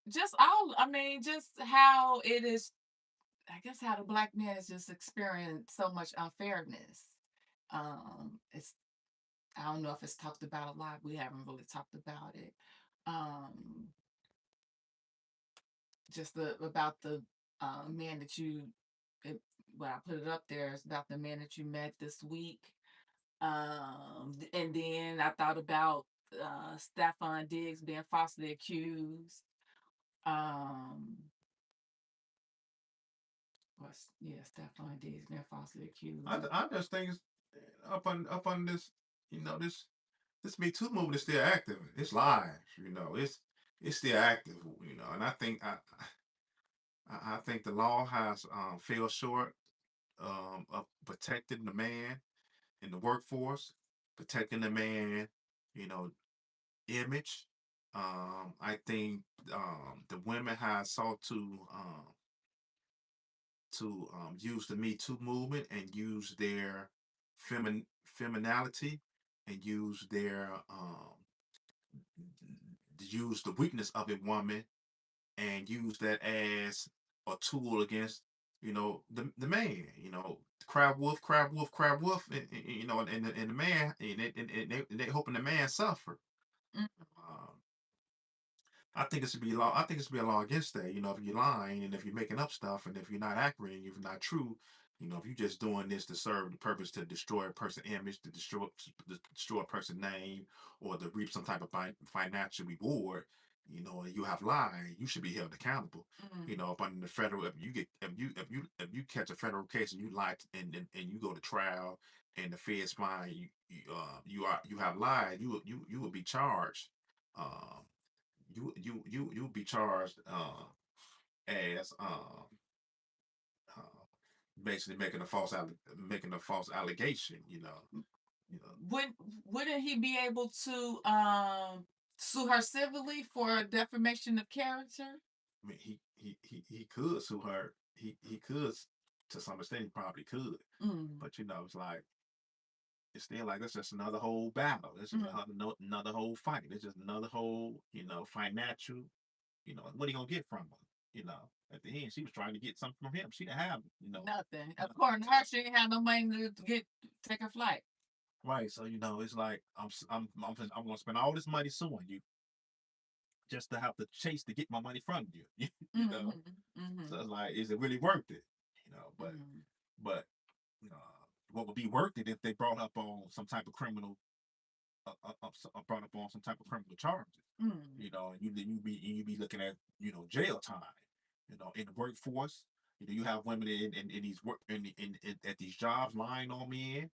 Just all. I mean, just how it is. I guess how the black man has just experienced so much unfairness. It's I don't know if it's talked about a lot. We haven't really talked about it. Um, just about the man that you. It, well, I put it up there. It's about the man that you met this week. And then I thought about Stefan Diggs being falsely accused. Um, was yeah, Stefan Diggs being falsely accused. I just think it's up on this, this Me Too movement is still active. It's live, it's still active, and I think the law has fell short of protecting the man in the workforce, protecting the man, you know, image. I think the women have sought to use the Me Too movement and use their femininity and use the weakness of a woman and use that as a tool against the man. Crab wolf, crab wolf, crab wolf, and the man, and they hoping the man suffer. Mm. Um, I think it should be law. I think it should be a law against that. If you're lying and if you're making up stuff and if you're not accurate and if you're not true, if you're just doing this to serve the purpose to destroy a person's image, to destroy a person's name, or to reap some type of financial reward, and you have lied, you should be held accountable. Up under the federal, if you catch a federal case and you lie and you go to trial and the feds find you have lied, you will be charged. Um, you'll be charged as uh, basically making a false allegation. You know. Would wouldn't he be able to sue her civilly for defamation of character? I mean, he could sue her. He could to some extent. He probably could, Mm. but it's like it's still like it's just another whole battle. It's just another whole fight. It's just another whole financial. What are you gonna get from her? At the end, she was trying to get something from him. She didn't have, Nothing. According to her, she ain't have no money to take a flight. right. So it's like I'm gonna spend all this money suing you just to have to chase to get my money from you. you know. So it's like, is it really worth it? But what would be worth it if they brought up on some type of criminal, brought up on some type of criminal charges? And you be looking at jail time. In the workforce, you have women in these work at these jobs lying on men.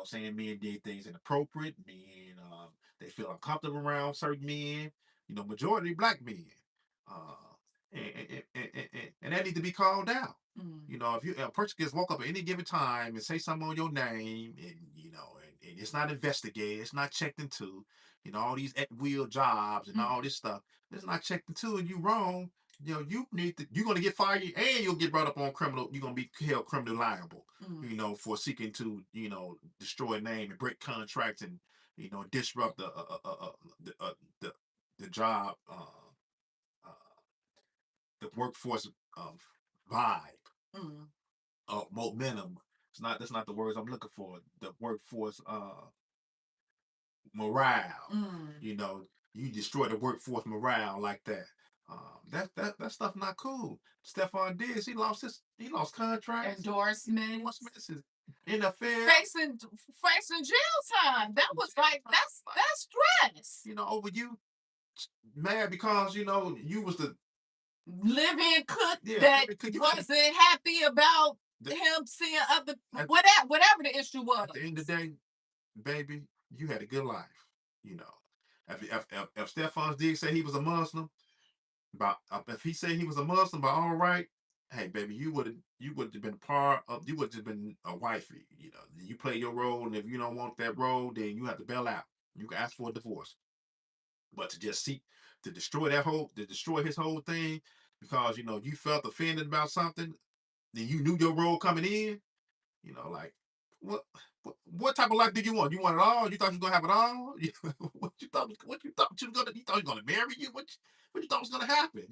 Saying men did things inappropriate. Men they feel uncomfortable around certain men. Majority black men. And that need to be called out. If a person gets woke up at any given time and say something on your name, and it's not investigated, it's not checked into, all these at will jobs and all this stuff, it's not checked into, and you wrong. You're gonna get fired and you'll get brought up on criminal. You're gonna be held criminally liable. For seeking to destroy a name and break contracts and disrupt the the job uh, the workforce vibe momentum. That's not the words I'm looking for. The workforce morale. You destroy the workforce morale like that. That stuff not cool. Stefan Diggs, he lost contracts, Endorsements. NFL, facing jail time. That was like that's stress. Over you mad because you was the living cook yeah, that wasn't happy about him seeing other whatever the issue was. At the end of the day, baby, you had a good life. You know, if Stefan Diggs said he was a Muslim, if he said he was a Muslim, by all right, hey baby, you would have been part of you would have just been a wifey. You play your role, and if you don't want that role, then you have to bail out. You can ask for a divorce. But to just seek to destroy his whole thing because you felt offended about something, then you knew your role coming in. Like what what type of life did you want? You want it all? You thought you were gonna have it all? What you thought you were gonna marry you? What you thought was gonna happen?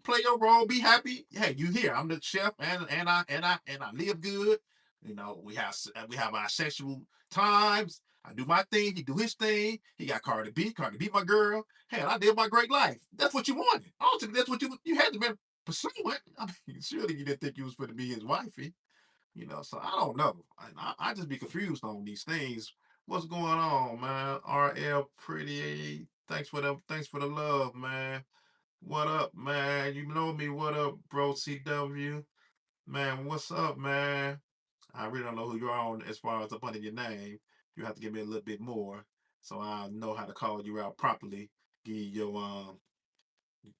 Play your role, be happy. Hey, you here? I'm the chef, and I live good. We have our sexual times. I do my thing. He do his thing. He got Cardi B. Cardi B, my girl. Hey, I live my great life. That's what you wanted. Ultimately, that's what you had to be pursuing. I mean, surely you didn't think you was going to be his wifey. So I don't know. I just be confused on these things. What's going on, man? RL Pretty. Thanks for the love, man. What up, man? You know me. What up, bro? CW. Man, what's up, man? I really don't know who you're on as far as up under your name. You have to give me a little bit more so I know how to call you out properly. Give you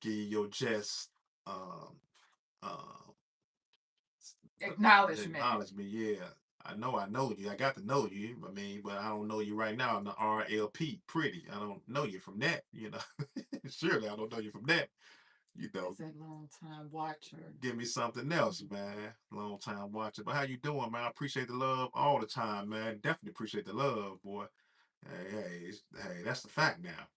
your just um uh Acknowledgement. acknowledgement. Yeah, I know you. I got to know you. I mean, but I don't know you right now in the RLP. Pretty. I don't know you from that. Surely I don't know you from that. You know, It's a long time watcher. give me something else, man. Long time watching. But how you doing, man? I appreciate the love all the time, man. Definitely appreciate the love, boy. Hey, that's the fact now.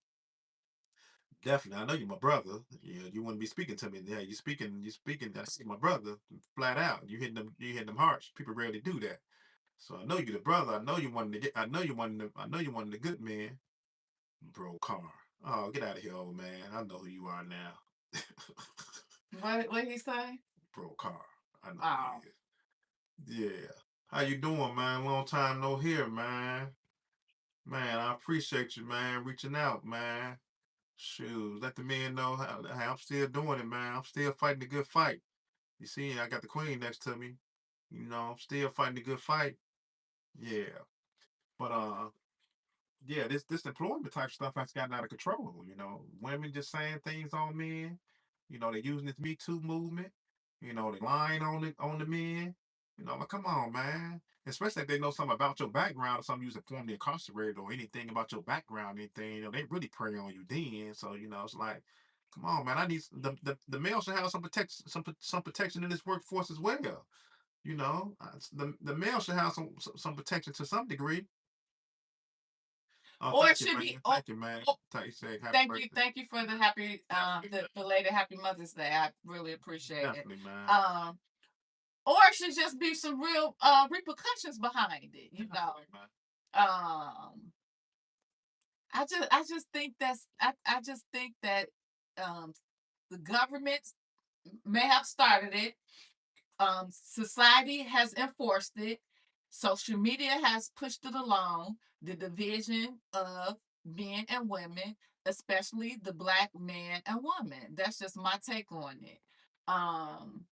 Definitely, I know you're my brother. You wouldn't be speaking to me. Yeah, you speaking. That's my brother, flat out. You hitting them hearts. People rarely do that. So I know you the brother. I know you wanted to get. I know you wanted the good man, bro. Car. Oh, get out of here, old man. I know who you are now. What he say? Bro, car. I know who Oh, he is. Yeah. How you doing, man? Long time no hear, man. Man, I appreciate you, man. Reaching out, man. Shoot, let the men know how I'm still doing it, man. I'm still fighting the good fight. You see, I got the queen next to me. I'm still fighting the good fight. Yeah. But yeah, this employment type stuff has gotten out of control. Women just saying things on men. They're using this Me Too movement. They lying on the men. Like, come on, man. Especially if they know something about your background or something you was formerly incarcerated or anything about your background, anything, they really prey on you then. So, it's like, come on, man. I need the male should have some protection, some protection in this workforce as well. The male should have some protection to some degree. Oh, or it thank you, should be. man. Thank you, man. Oh, Thank you, say happy birthday. thank you for the happy, the belated Happy Mother's Day. I really appreciate it. Definitely, man. Or it should just be some real repercussions behind it. Definitely, man. Um, I just think that um the government may have started it. Society has enforced it. Social media has pushed it along. The division of men and women, especially the black man and woman. That's just my take on it. Um,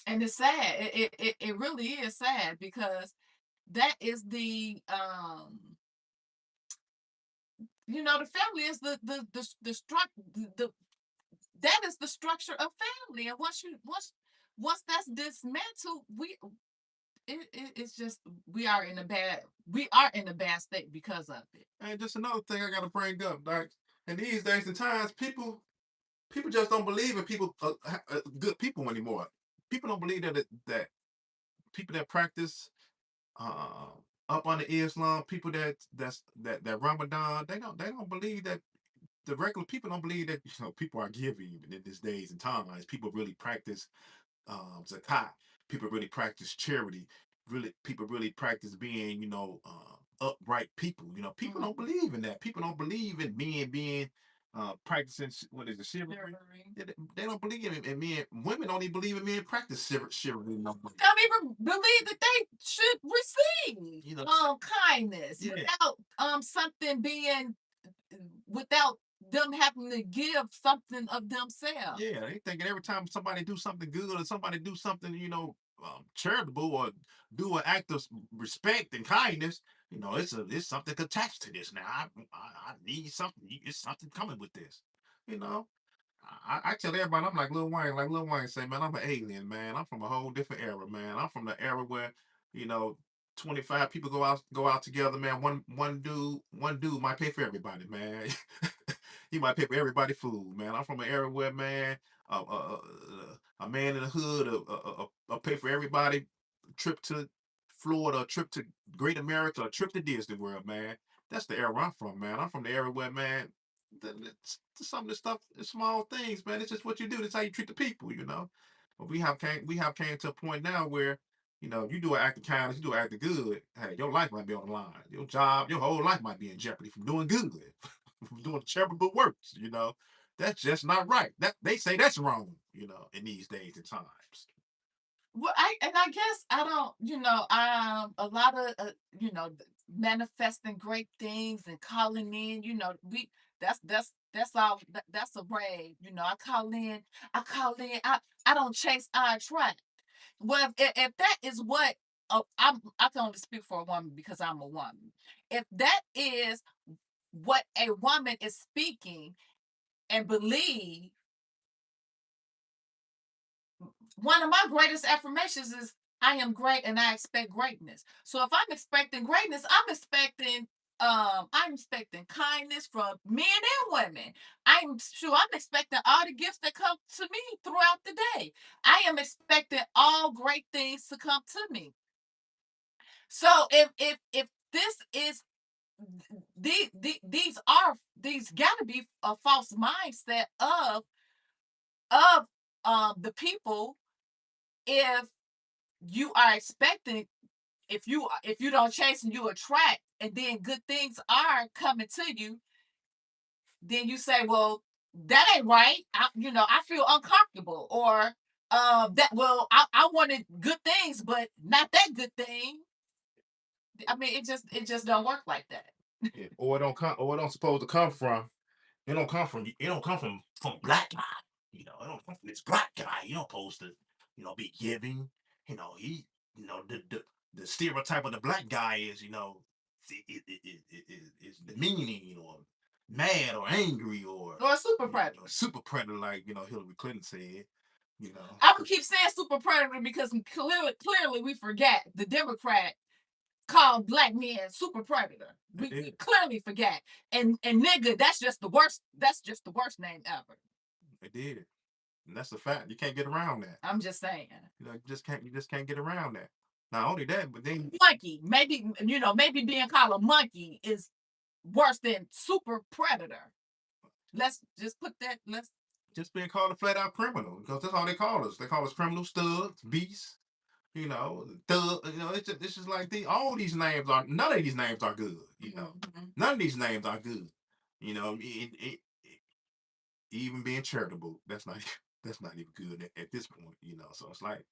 and it's sad. It really is sad because that is the family is the structure the that is the structure of family. And once that's dismantled, it's just we are in a bad state because of it. And just another thing I gotta bring up, like, in these days and times, people just don't believe in people, good people anymore. People don't believe that people that practice uh, up under Islam, people that Ramadan, they don't believe that the regular people don't believe that people are giving in these days and times. People really practice zakat. People really practice charity. People really practice being, upright people. People don't Mhm. believe in that. People don't believe in men being practicing what is it, chivalry? Chivalry. They don't believe in men. Women don't even believe in men practice chivalry no more. Don't even believe that they should receive kindness Yeah, without something being without them having to give something of themselves. yeah. They thinking every time somebody do something good or somebody do something, charitable or do an act of respect and kindness, it's something attached to this. Now I need something. It's something coming with this. You know. I tell everybody I'm like Lil Wayne say, man, I'm an alien, man. I'm from a whole different era, man. I'm from the era where, you know, 25 people go out together, man. One dude might pay for everybody, man. He might pay for everybody food, man. I'm from an era where, man, a man in the hood pay for everybody trip to Florida, a trip to Great America, a trip to Disney World, man. That's the era I'm from, man. I'm from the era where, man, some of the stuff is small things, man. It's just what you do. That's how you treat the people, you know. But we have came to a point now where, you do an act of kindness, you do an act of good. Hey, your life might be on the line. Your job, your whole life might be in jeopardy from doing good, from doing charitable works. That's just not right. That they say that's wrong. In these days and times. Well, I guess I don't, a lot of manifesting great things and calling in, that's all that's a brave, I don't chase, I attract. Well, if that is what, I can only speak for a woman because I'm a woman. If that is what a woman is speaking and believe, one of my greatest affirmations is I am great and I expect greatness. So if I'm expecting greatness, I'm expecting kindness from men and women. I'm expecting all the gifts that come to me throughout the day. I am expecting all great things to come to me. So if this is these gotta be a false mindset of the people. If you are expecting, if you don't chase and you attract, and then good things are coming to you, then you say, well, that ain't right. I feel uncomfortable, or that, well, I wanted good things but not that good thing. I mean, it just don't work like that. Yeah. Or it don't supposed to come from. It don't come from black guy. It don't come from this black guy. You don't supposed to, be giving. He, the stereotype of the black guy is, is demeaning, or mad or angry, Or a super predator. super predator, like Hillary Clinton said. I would keep saying super predator because clearly we forget the Democrat called black men super predator. We clearly forget. And nigga, that's just the worst. That's just the worst name ever. They did, and that's a fact. You can't get around that. I'm just saying. You just can't get around that. Not only that, but then Monkey, maybe being called a monkey is worse than super predator. Let's just put that. Let's just being called a flat out criminal, because that's all they call us. They call us criminals, thugs, beasts. Thug. It's just like all these names are. None of these names are good. None of these names are good. Even being charitable, that's not that's not even good at this point. So it's like,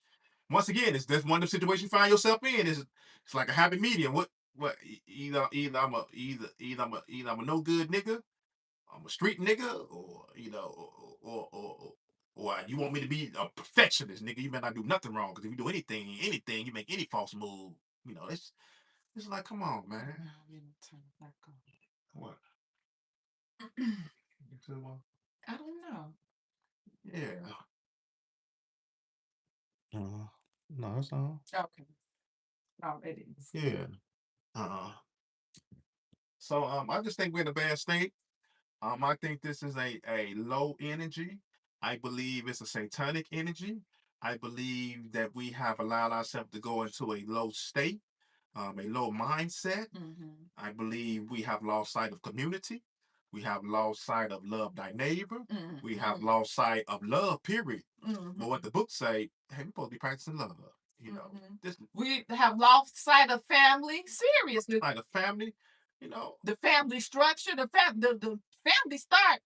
once again, that's one of the situations you find yourself in. It's like a happy medium. What either I'm a no good nigga, I'm a street nigga, or you want me to be a perfectionist, nigga. You better not do nothing wrong, because if you do anything, you make any false move. It's like, come on, man. What? I don't know. Yeah. No, it's on. Okay. Oh, it is. Yeah. So I just think we're in a bad state. I think this is a low energy. I believe it's a satanic energy. I believe that we have allowed ourselves to go into a low state, a low mindset. I believe we have lost sight of community. We have lost sight of love thy neighbor. We have lost sight of love, period. But what the book say, hey, we're supposed to be practicing love. We have lost sight of family. Seriously. Like the family, The family structure, the family start,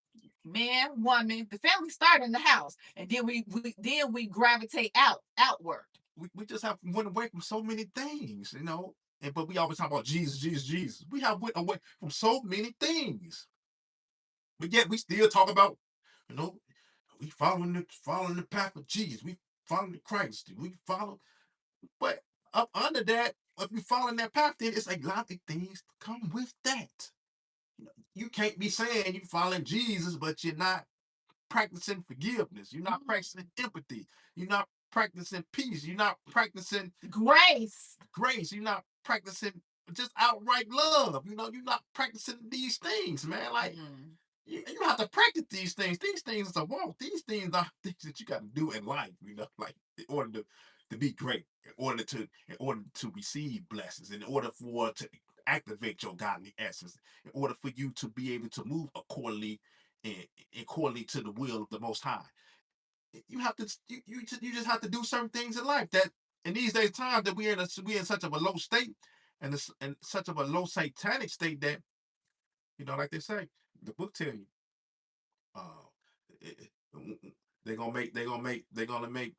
man, woman, the family start in the house, and then we gravitate outward. We just have went away from so many things, but we always talk about Jesus, Jesus, Jesus. We have went away from so many things, but yet we still talk about, you know, we following the path of Jesus. We following Christ. We follow, but up under that, if we following that path, then it's a lot of things come with that. You can't be saying you following Jesus, but you're not practicing forgiveness. You're not practicing empathy. You're not practicing peace. You're not practicing grace. You're not practicing just outright love. You're not practicing these things, man. Like you have to practice these things. These things is a walk. These things are things that you got to do in life. Like in order to be great, in order to receive blessings, in order for to activate your godly essence, in order for you to be able to move and accordingly to the will of the Most High. You have to you just have to do certain things in life that in these days times that we're in such of a low state and in such of a low satanic state that like they say, the book tell you, uh, it- they're gonna make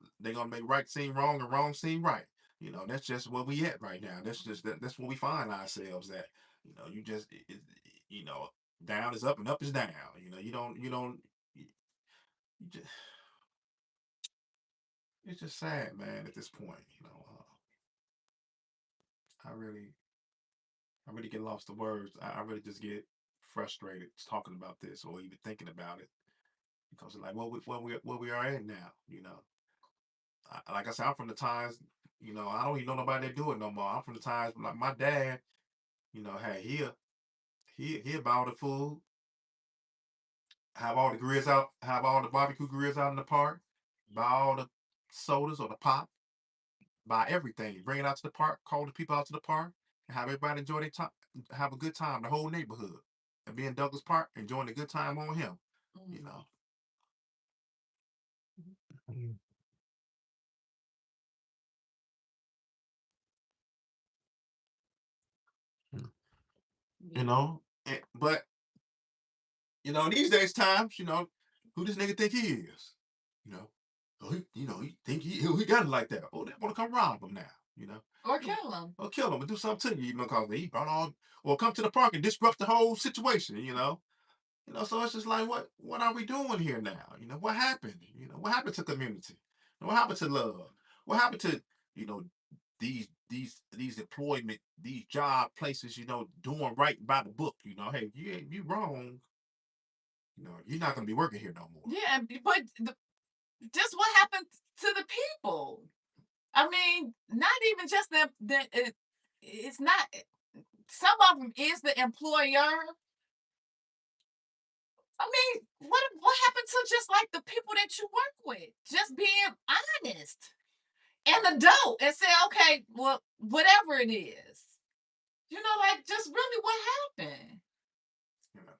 right seem wrong and wrong seem right. That's just where we at right now. That's where we find ourselves at. You just you know down is up and up is down. You just it's just sad, man. At this point, I really I really get lost of words. I really just get frustrated talking about this or even thinking about it because like where we are at now. Like I said, I'm from the times. I don't even know nobody that do it no more. I'm from the times like my dad. Hey, he'll buy all the food, have all the grills out, have all the barbecue grills out in the park, buy all the sodas or the pop, buy everything, bring it out to the park, call the people out to the park, and have everybody enjoy their time, have a good time, the whole neighborhood, and be in Douglas Park enjoying a good time on him. You know, Mhm. you know, but these days times, who this nigga think he is? You know, he think he got it like that. Oh, they want to come rob him now. Or kill him. Or kill him or do something to you, because he brought on, or come to the park and disrupt the whole situation. So it's just like, what are we doing here now? What happened? What happened to community? What happened to love? What happened to you know these employment, these job places? Doing right by the book. Hey, you wrong. You're not gonna be working here no more. Yeah, but just what happened to the people? I mean, not even just that. It's not. Some of them is the employer. I mean, what happened to just like the people that you work with? Just being honest and adult and say, okay, well, whatever it is, like just really what happened. You know,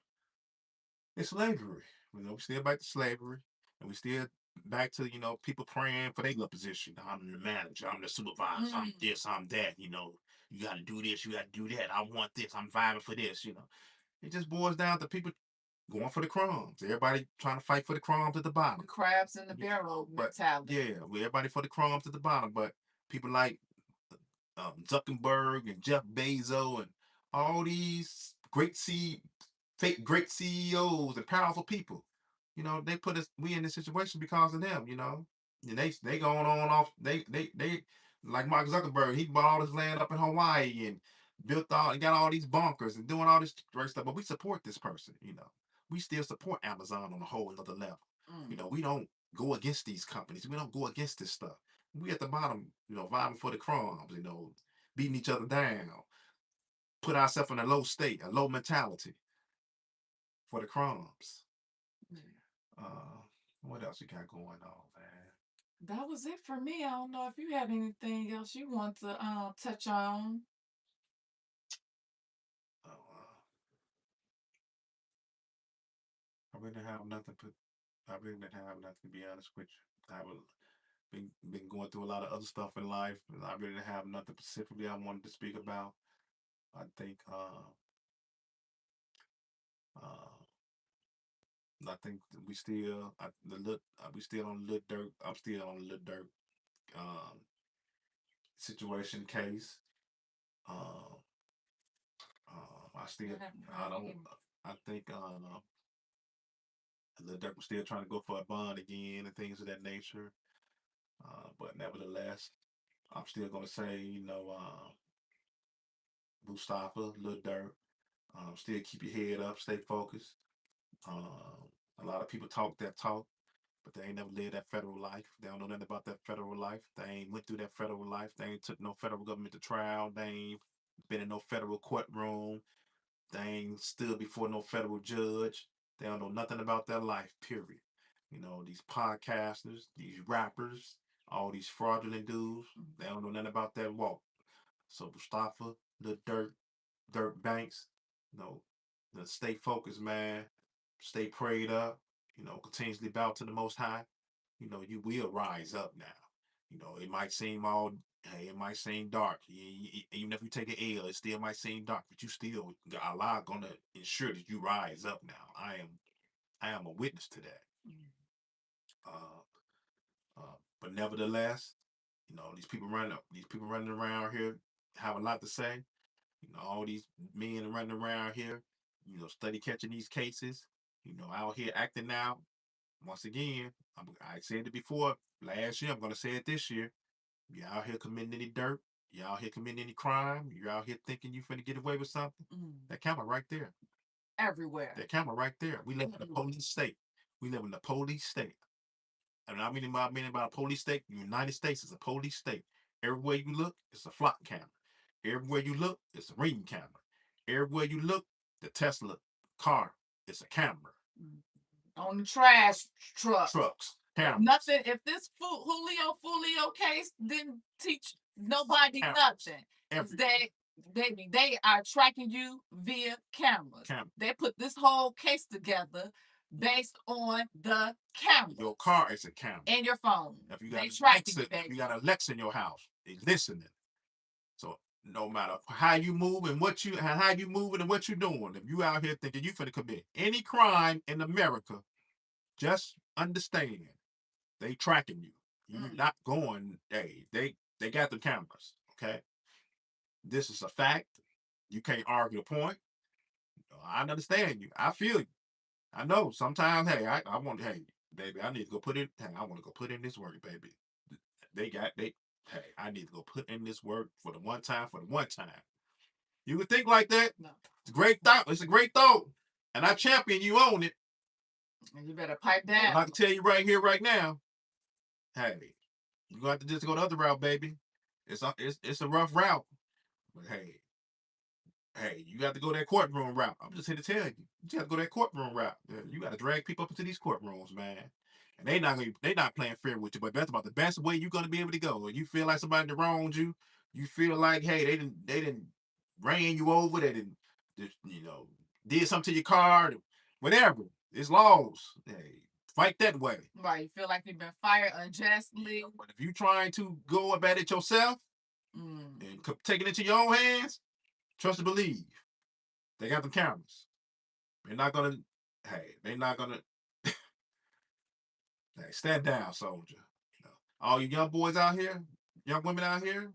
it's slavery. We still back to slavery, and we still back to people praying for their little position. I'm the manager. I'm the supervisor. I'm this. I'm that. You got to do this. You got to do that. I want this. I'm vibing for this. It just boils down to people going for the crumbs. Everybody trying to fight for the crumbs at the bottom. The crabs in the barrel mentality. Yeah, everybody for the crumbs at the bottom. But people like Zuckerberg and Jeff Bezos and all these fake great CEOs and powerful people. They put we in this situation because of them. And they going on off. They like Mark Zuckerberg. He bought all this land up in Hawaii and got all these bunkers and doing all this great stuff. But we support this person. We still support Amazon on a whole another level. We don't go against these companies. We don't go against this stuff. We at the bottom, vying for the crumbs, beating each other down, put ourselves in a low state, a low mentality for the crumbs. What else you got going on, man? That was it for me. I don't know if you have anything else you want to touch on. I really have nothing. I really didn't have nothing, to be honest with you. I was been going through a lot of other stuff in life, and I really didn't have nothing specifically I wanted to speak about. I think uh, I think we still we still on the little dirt. I'm still on the little dirt um, situation case. Um, I don't I think Lil Durk was still trying to go for a bond again and things of that nature. But nevertheless, I'm still gonna say, Mustafa, Lil Durk, still keep your head up, stay focused. Um, A lot of people talk that talk, but they ain't never lived that federal life. They don't know nothing about that federal life. They ain't went through that federal life. They ain't took no federal government to trial. They ain't been in no federal courtroom. They ain't stood before no federal judge. They don't know nothing about their life, period. You know, these podcasters, these rappers, all these fraudulent dudes, they don't know nothing about that walk. So Mustafa, the Dirt Banks, you know, stay focused, man. Stay prayed up, continuously bow to the most high. You will rise up now. It might seem hey, it might seem dark. Even if you take an L, it still might seem dark, but you still, Allah gonna ensure that you rise up now. I am a witness to that. Uh, but nevertheless, these people running around here have a lot to say. All these men running around here, study catching these cases, out here acting out. Once again, I said it before last year. I'm gonna say it this year. You out here committing any dirt? You out here committing any crime? You out here thinking you finna get away with something? That camera right there. Everywhere. That camera right there. We live in a police state. We live in a police state. And I mean by a police state, the United States is a police state. Everywhere you look, it's a flock camera. Everywhere you look, it's a ring camera. Everywhere you look, the Tesla car, it's a camera. On the trash trucks, cameras. Nothing. If this Julio case didn't teach nobody nothing, they are tracking you via cameras. They put this whole case together based on the camera. Your car is a camera. And your phone. If you got Alexa in your house, they listening. So no matter how you move and how you moving and what you're doing, if you out here thinking you finna commit any crime in America, just understand they tracking you. You're not going. Hey, they got the cameras. Okay, this is a fact. You can't argue the point. I understand you. I feel you. I know sometimes. Hey, I want. Hey, baby, I need to go put in. Hey, I want to go put in this work, baby. Hey, I need to go put in this work for the one time. You would think like that. No. It's a great thought. It's a great thought. And I champion you on it. And you better pipe down. And I can tell you right here, right now, hey, you're gonna have to just go the other route, baby. It's a rough route. But hey, you got to go that courtroom route. I'm just here to tell you. You got to go that courtroom route. You got to drag people up into these courtrooms, man. And they not playing fair with you, but that's about the best way you're gonna be able to go. When you feel like somebody wronged you, you feel like, hey, they didn't ran you over, they didn't did something to your car, whatever. It's laws. Hey, fight that way. Right. You feel like you've been fired unjustly. But if you trying to go about it yourself and take it into your own hands, trust and believe. They got the cameras. They're not gonna. Hey, stand down, soldier. All you young boys out here, young women out here,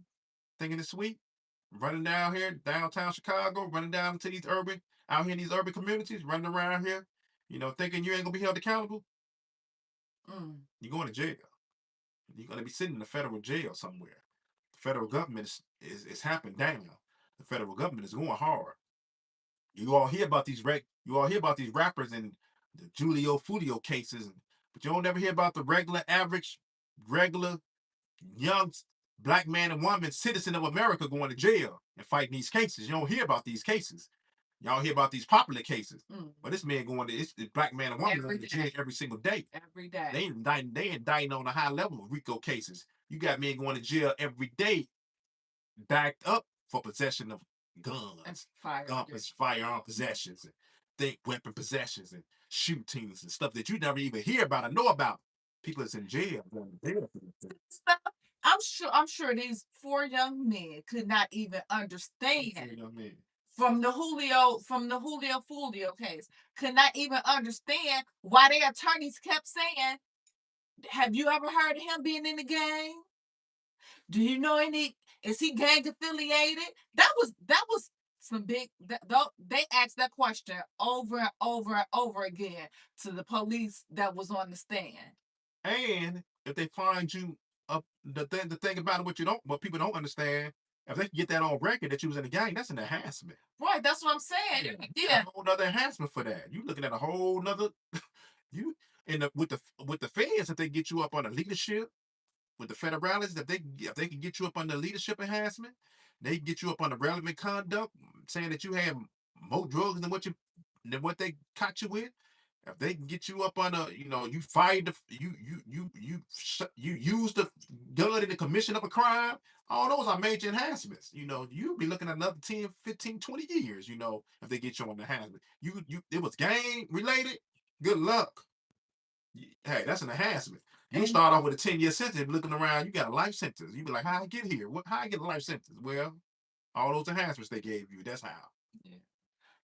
thinking it's sweet, running down here, downtown Chicago, running down to these out here in these urban communities, running around here, thinking you ain't gonna be held accountable. You're going to jail. You're gonna be sitting in a federal jail somewhere. The federal government is happening down. The federal government is going hard. You all hear about these rappers and the Julio Fulio cases, but you don't ever hear about the regular young black man and woman citizen of America going to jail and fighting these cases. You don't hear about these cases. Y'all hear about these popular cases, but this man this black man and woman going to jail every single day. Every day. They indicting on a high level of RICO cases. You got men going to jail every day, backed up for possession of guns, firearm possessions, and weapon possessions, and shootings and stuff that you never even hear about or know about. People that's in jail. I'm sure these 4 young men could not even understand from the Julio Fulio case, could not even understand why their attorneys kept saying, have you ever heard of him being in the gang? Do you know is he gang affiliated? That was some big, they asked that question over and over and over again to the police that was on the stand. And if they find you the thing about it, what people don't understand, if they can get that on record that you was in the gang, that's an enhancement. Right, that's what I'm saying. Yeah. A whole nother enhancement for that. You looking at a whole nother You and with the feds, if they get you up on a leadership with the federalists, if they can get you up on the leadership enhancement, they can get you up on the relevant conduct, saying that you have more drugs than what they caught you with. If they can get you up on a, you fired the you used the gun in the commission of a crime, all those are major enhancements. You'll be looking at another 10, 15, 20 years, if they get you on the enhancement. It was gang related, good luck. Hey, that's an enhancement. You And start off with a 10-year sentence, looking around, you got a life sentence. You be like, how I get here? How I get a life sentence? Well, all those enhancements they gave you, that's how. yeah.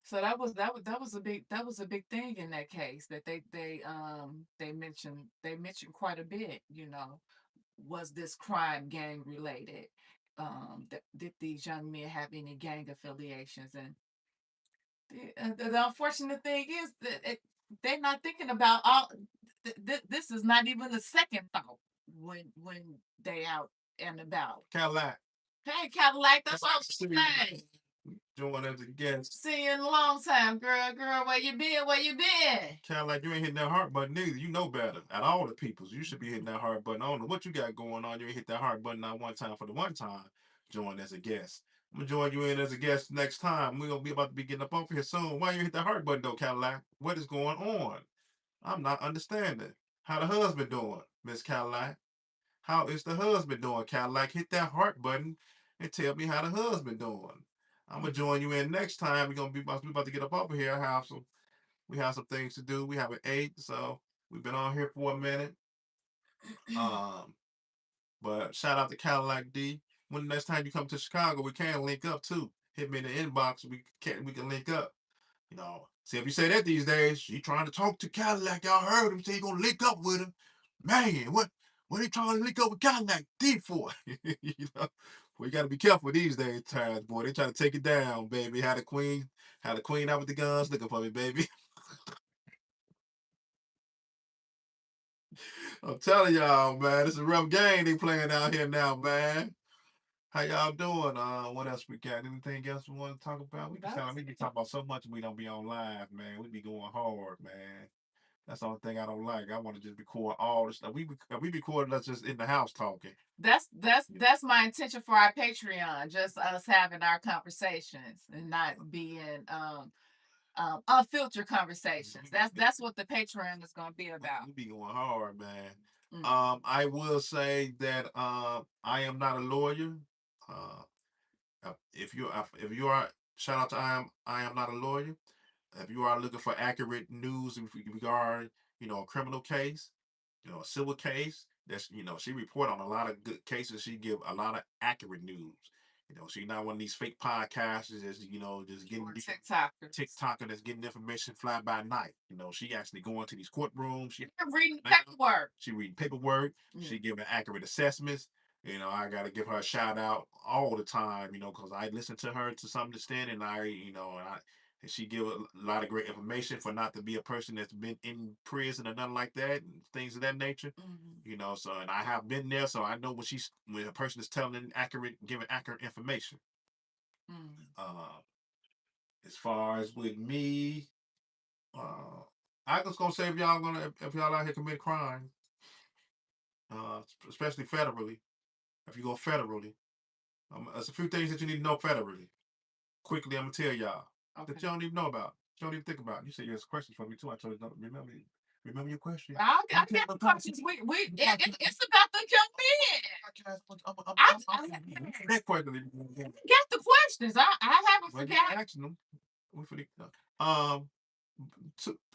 So that was a big thing in that case that they mentioned quite a bit. Was this crime gang related? Did these young men have any gang affiliations? And the unfortunate thing is that they're not thinking about all. This is not even the second thought when they out and about. Cadillac. Hey, Cadillac, that's what I was saying. Join as a guest. See you in a long time, girl. Girl, where you been? Where you been? Cadillac, you ain't hitting that heart button either. You know better. At all the peoples, you should be hitting that heart button. I don't know what you got going on. You ain't hit that heart button not one time for the one time. Join as a guest. I'm gonna join you in as a guest next time. We're gonna be about to be getting up off here soon. Why you hit that heart button though, Cadillac? What is going on? I'm not understanding. How the husband doing, Miss Cadillac? How is the husband doing, Cadillac? Hit that heart button and tell me how the husband doing. I'm gonna join you in next time. We about to get up over here. We have some things to do. We have an 8, so we've been on here for a minute. But shout out to Cadillac D. When the next time you come to Chicago, we can link up too. Hit me in the inbox. We can link up. See if you say that these days, she trying to talk to Cadillac. Y'all heard him say he gonna link up with him. Man, what he trying to link up with Cadillac D for? We gotta be careful these days, times, boy. They trying to take it down, baby. Had the queen out with the guns looking for me, baby. I'm telling y'all, man, this is a rough game they playing out here now, man. How y'all doing? What else we got? Anything else we want to talk about? We be talking about so much we don't be on live, man. We be going hard, man. That's the only thing I don't like. I want to just record all this stuff. We recording us just in the house talking. That's my intention for our Patreon. Just us having our conversations and not being unfiltered conversations. That's what the Patreon is going to be about. We be going hard, man. I will say that I am not a lawyer. If you are, shout out to I am not a lawyer. If you are looking for accurate news in regard, a criminal case, a civil case, she report on a lot of good cases. She give a lot of accurate news. She's not one of these fake podcasters that's, just getting TikToker that's getting information fly by night. She actually going to these courtrooms. She reading paperwork. She reading paperwork. She giving accurate assessments. I gotta give her a shout out all the time, because I listen to her to some extent, and and she give a lot of great information for not to be a person that's been in prison or nothing like that and things of that nature. So and I have been there, so I know when a person is giving accurate information. As far as with me, I just gonna say if y'all out here commit crime, especially federally, if you go federally, there's a few things that you need to know federally. Quickly, I'm gonna tell y'all that you don't even know about. You don't even think about. You said you have questions for me too. I told you, remember your question. I got the questions. It's about the young men. That question. Get the questions. I haven't forgotten. Asking them. Three.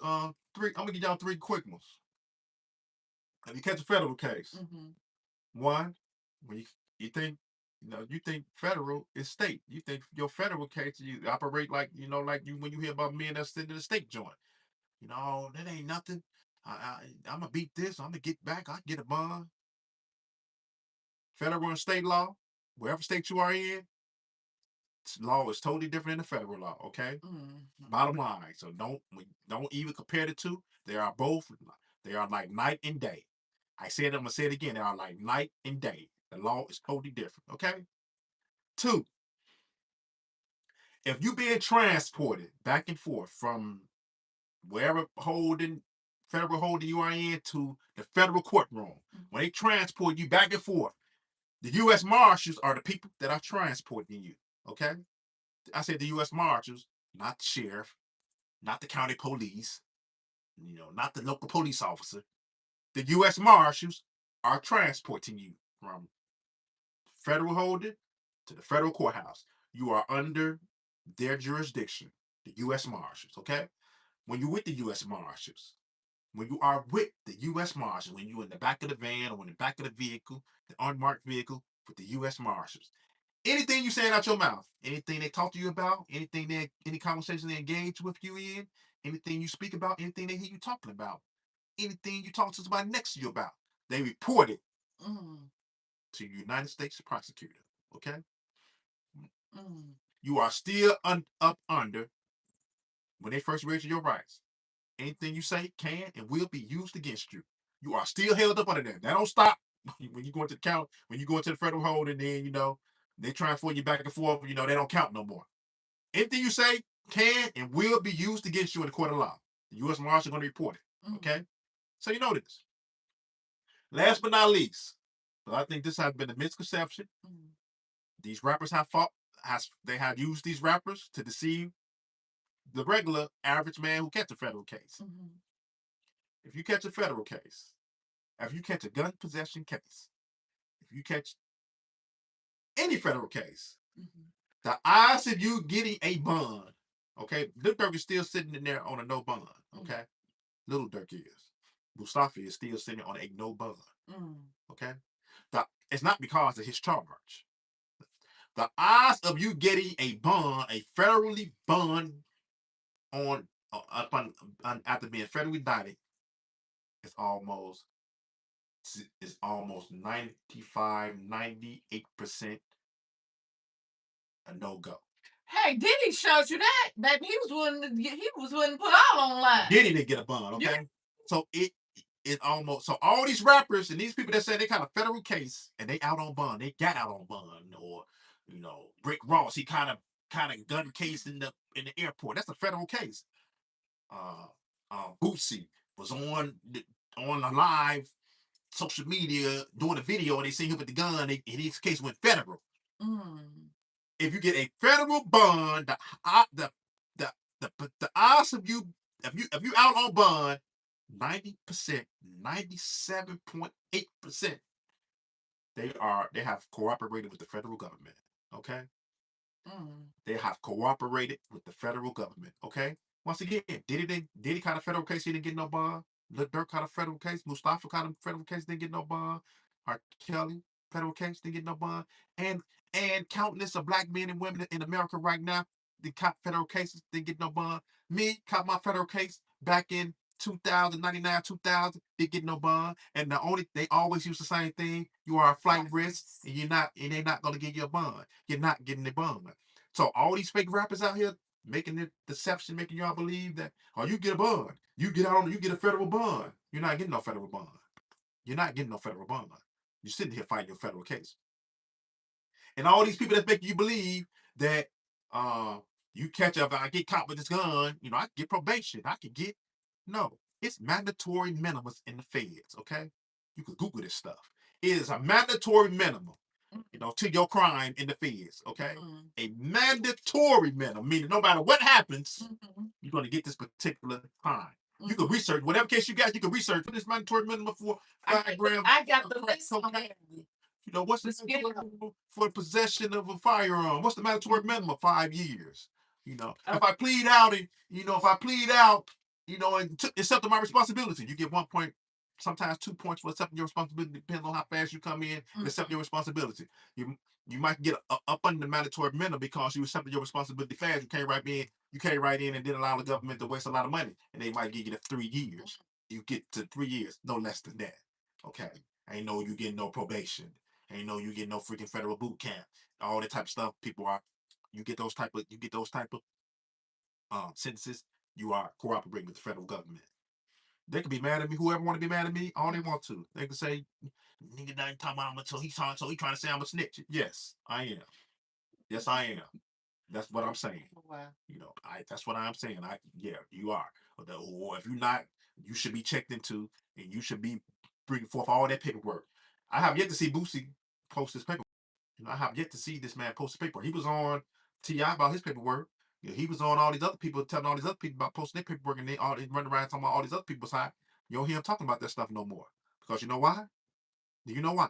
I'm gonna give y'all 3 quick ones. If you catch a federal case, one, when you think you think federal is state. You think your federal case, you operate like like you when you hear about men that's sitting in the state joint. That ain't nothing. I'm gonna beat this. I'm gonna get back. I get a bond. Federal and state law, wherever state you are in, law is totally different than the federal law. Okay. Bottom line. So don't even compare the two. They are like night and day. I'm gonna say it again. They are like night and day. The law is totally different. Okay. 2, if you being transported back and forth from wherever holding federal holder you are in to the federal courtroom. When they transport you back and forth, the U.S. Marshals are the people that are transporting you. Okay, I said the U.S. Marshals, not the sheriff, not the county police, not the local police officer. The U.S. Marshals are transporting you from federal holder to the federal courthouse. You are under their jurisdiction, the U.S. Marshals. Okay, when you're with the U.S. Marshals, when you are with the U.S. Marshals, when you're in the back of the van or in the back of the vehicle, the unmarked vehicle with the U.S. Marshals, anything you saying out your mouth, anything they talk to you about, any conversation they engage with you in, anything you speak about, anything they hear you talking about, anything you talk to somebody next to you about, they report it to the United States prosecutor. Okay, you are still up under when they first read your rights. Anything you say can and will be used against you. You are still held up under that. That don't stop when you go into the count, when you go into the federal hold, and then they transfer you back and forth. They don't count no more. Anything you say can and will be used against you in the court of law. The U.S. Marshal are going to report it. Okay, so you know this. Last but not least, but I think this has been a misconception. These rappers have used these rappers to deceive the regular average man who catch a federal case. If you catch a federal case, if you catch a gun possession case, if you catch any federal case, the odds of you getting a bond, okay, Lil Durk is still sitting in there on a no bond, okay? Little Durk is. Mustafa is still sitting on a no bond, okay? It's not because of his charge. The odds of you getting a bond, a federally bond after being federally indicted is almost 95, 98% a no-go. Hey, Diddy showed you that, baby. He was willing to put all online. Diddy didn't get a bond, okay? Yeah. So so all these rappers and these people that say they got a federal case and they out on bond, they got out on bond, or Rick Ross, he kind of gun case in the airport. That's a federal case. Bootsy was on a live social media doing a video and they see him with the gun and his case went federal. If you get a federal bond, the odds of you if you out on bond, 90%, 97.8%, they have cooperated with the federal government. Okay. They have cooperated with the federal government. Okay. Once again, Diddy kind of federal case, he didn't get no bond. Lil Durk kind of federal case. Mustafa kind of federal case, didn't get no bond. R. Kelly federal case, didn't get no bond. And countless of black men and women in America right now, they caught federal cases, didn't get no bond. Me, caught my federal case back in 2099, 2000, didn't get no bond. And they always use the same thing. You are a flight risk, and they're not gonna give you a bond. You're not getting the bond. So all these fake rappers out here making the deception, making y'all believe that, you get a bond, you get a federal bond. You're not getting no federal bond. You're not getting no federal bond. You're sitting here fighting your federal case. And all these people that make you believe that you catch up, I get caught with this gun, I get probation. No, it's mandatory minimums in the feds, okay? You can Google this stuff. It is a mandatory minimum, to your crime in the feds, okay? A mandatory minimum, meaning no matter what happens, you're going to get this particular crime. You can research whatever case you got. You can research what is mandatory minimum for 5 grams. I got the list on there. What's the mandatory for possession of a firearm? What's the mandatory minimum? 5 years. If I plead out and accept my responsibility, you get 1 point, sometimes 2 points for accepting your responsibility, depending on how fast you come in and accept your responsibility. You might get up under the mandatory minimum because you accepted your responsibility fast. You can't write in and then allow the government to waste a lot of money, and they might give you the 3 years. You get to 3 years, no less than that. Okay, ain't no you get no probation. Ain't no you get no freaking federal boot camp. All that type of stuff. You get those type of sentences. You are cooperating with the federal government. They can be mad at me. Whoever want to be mad at me, all they want to. They can say, "Nigga, not talking about so he's trying to say I'm a snitch." Yes, I am. Yes, I am. That's what I'm saying. Wow. That's what I'm saying. Yeah, you are. Or if you're not you should be checked into, and you should be bringing forth all that paperwork. I have yet to see Boosie post his paperwork. I have yet to see this man post his paperwork. He was on T.I. about his paperwork. He was on all these other people telling all these other people about posting their paperwork, and they running around talking about all these other people's side. You don't hear him talking about that stuff no more. Because you know why? Do you know why?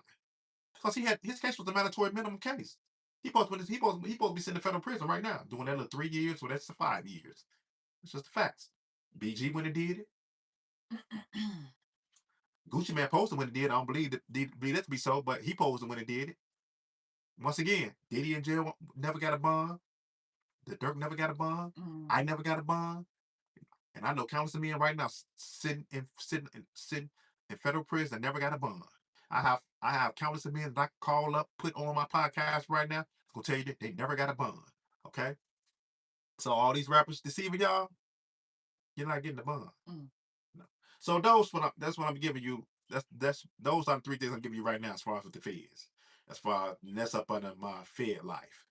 Because his case was a mandatory minimum case. He supposed to be sitting in federal prison right now, doing that little 3 years, so that's 5 years. It's just the facts. BG when he did it. Gucci Man posted when he did it. I don't believe that to be so, but he posted when he did it. Once again, Diddy in jail never got a bond. The Dirk never got a bond. I never got a bond. And I know countless of men right now sitting in federal prison that never got a bond. I have countless of men that I can call up, put on my podcast right now. Gonna tell you that they never got a bond. Okay. So all these rappers deceiving y'all, you're not getting a bond. No. So that's what I'm giving you. Those are the 3 things I'm giving you right now as far as with the feds. As far as that's up under my Fed life.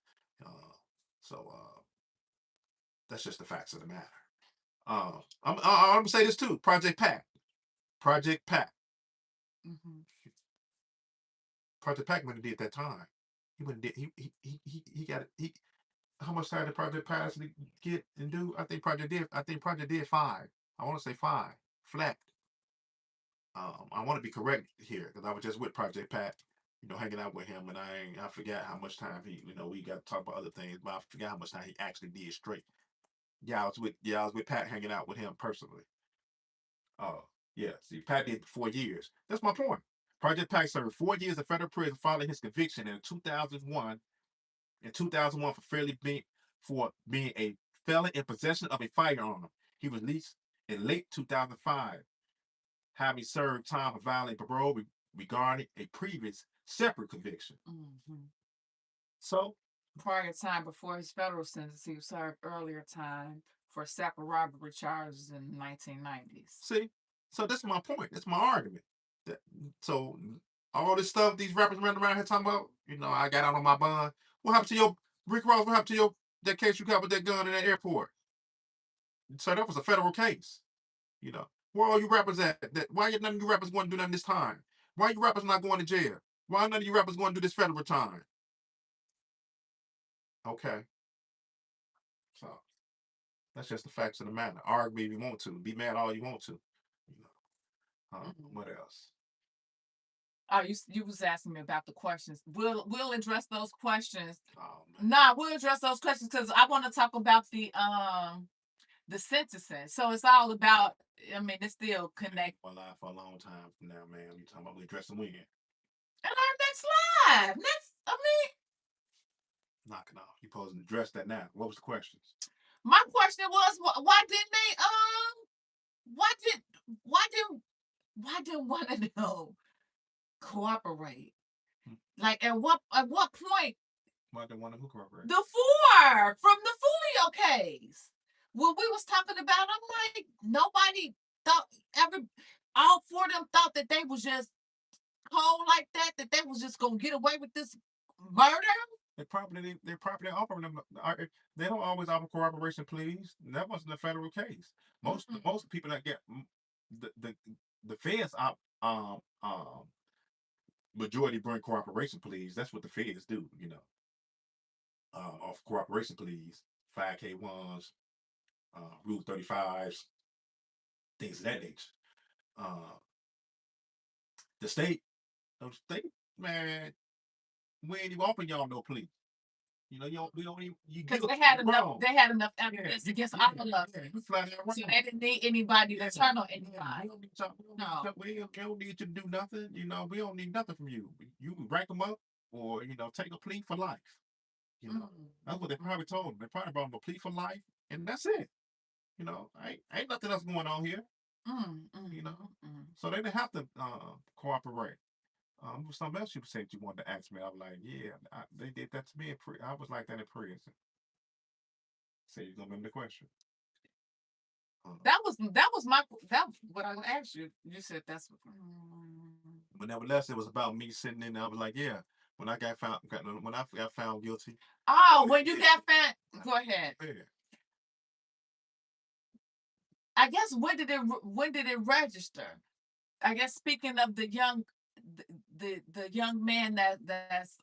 That's just the facts of the matter. I'm gonna say this too. Project Pat. Project Pat when he did that time. He went and did he got it. How much time did Project Pat actually get and do? I think Project did 5. I want to say 5 flat. I want to be correct here because I was just with Project Pat, hanging out with him, and I forgot how much time we got to talk about other things, but I forgot how much time he actually did straight. I was with Pat, hanging out with him personally. Yeah. See, Pat did 4 years. That's my point. Project Pat served 4 years of federal prison following his conviction in 2001. In 2001, for being a felon in possession of a firearm. He was released in late 2005, having served time for violating parole regarding a previous separate conviction. So, prior time before his federal sentence, he served earlier time for separate robbery charges in the 1990s. See, so that's my point. That's my argument. So all this stuff these rappers running around here talking about, I got out on my bond. What happened to your Rick Ross? What happened to that case you got with that gun in that airport? So that was a federal case. Where are you rappers at? Why none of you rappers going to do nothing this time? Why you rappers not going to jail? Why none of you rappers going to do this federal time? Okay. So that's just the facts of the matter. Argue if you want to. Be mad all you want to. What else? Oh, you was asking me about the questions. We'll address those questions. Oh, we'll address those questions because I want to talk about the sentencing. So it's all about. I mean, it's still connected. We're live for a long time from now, man. You talking about we addressing when? And our next live. Knock it off. You supposed to address that now. What was the questions? My question was, why didn't one of them cooperate? Like at what point? Why didn't one of who cooperate? The 4 from the Fulio case. When we was talking about, I'm like, nobody thought all 4 of them thought that they was just cold like that they was just gonna get away with this murder. They're properly offering them. They don't always offer cooperation pleas. That wasn't a federal case. Most people that get the feds majority bring cooperation pleas. That's what the feds do. Off cooperation pleas, 5K1s, Rule 35s, things of that nature. The state, man, we ain't even offering y'all no plea. We don't even. Because they had enough evidence against all of us. So they didn't need anybody to turn on anybody. We don't need you to do nothing. We don't need nothing from you. You can rank them up or take a plea for life. That's what they probably told them. They probably brought them a plea for life, and that's it. Ain't nothing else going on here. So they didn't have to cooperate. Something else you said you wanted to ask me. I was like, yeah, they did that to me. I was like that in prison. Say you're gonna remember the question. That was what I asked you. You said that's. But nevertheless, it was about me sitting in there. I was like, yeah. When I got found guilty. Oh, when you got found, go ahead. Yeah. I guess when did it register? I guess speaking of the young the young man that's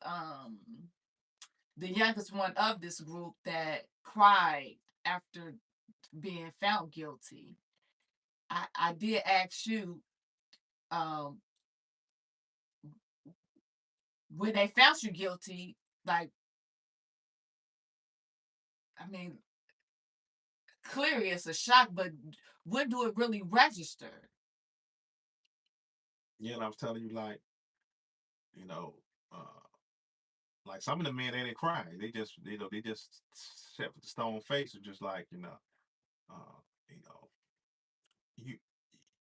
the youngest one of this group that cried after being found guilty. I did ask you um when they found you guilty, like, I mean, clearly it's a shock, but when do it really register? Yeah, and I was telling you, like, you know, uh, like some of the men they didn't cry. They just, they just sat with the stone face and just like, uh, you know, you.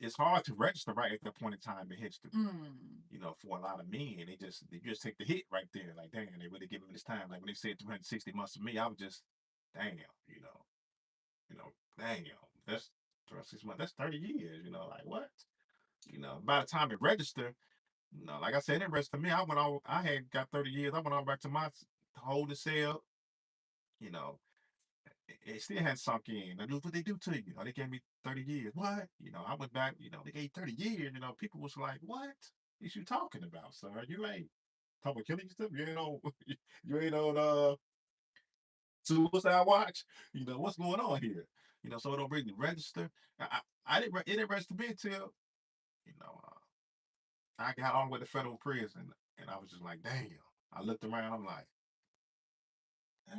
It's hard to register right at that point in time in history. Mm. For a lot of men, they just take the hit right there. Like, damn, they really give him this time. Like when they said 360 months to me, I was just, damn, damn, that's 360 months. That's 30 years. Like what? By the time it registered, like I said, it didn't register me. I went on. I had got 30 years. I went on back to my holding cell. You know, it still hadn't sunk in. Like, look what they do to you. They gave me 30 years. What? I went back. They gave 30 years. People was like, what? What you talking about, sir? You ain't talking about killing yourself. You ain't on. You ain't on suicide watch. What's going on here? So it don't really register. I didn't. It didn't register me until you know I got all the way to federal prison, and I was just like, damn. I looked around. I'm like,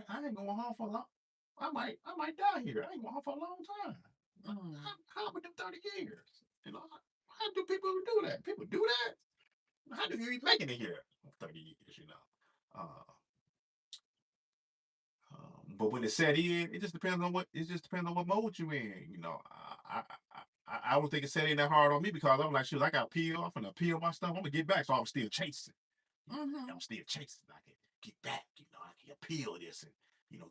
I ain't going home for long. I might die here. I ain't going home for a long time. Mm. How would do 30 years? How do people do that? People do that? How do you even make it here? 30 years. Uh, but when it set in, it just depends on what mode you in. I don't think it set in that hard on me because I'm like, shoot, I got peel. I'm gonna peel my stuff. I'm gonna get back, so I'm still chasing. Mm-hmm. I'm still chasing. I can get back. I can appeal this and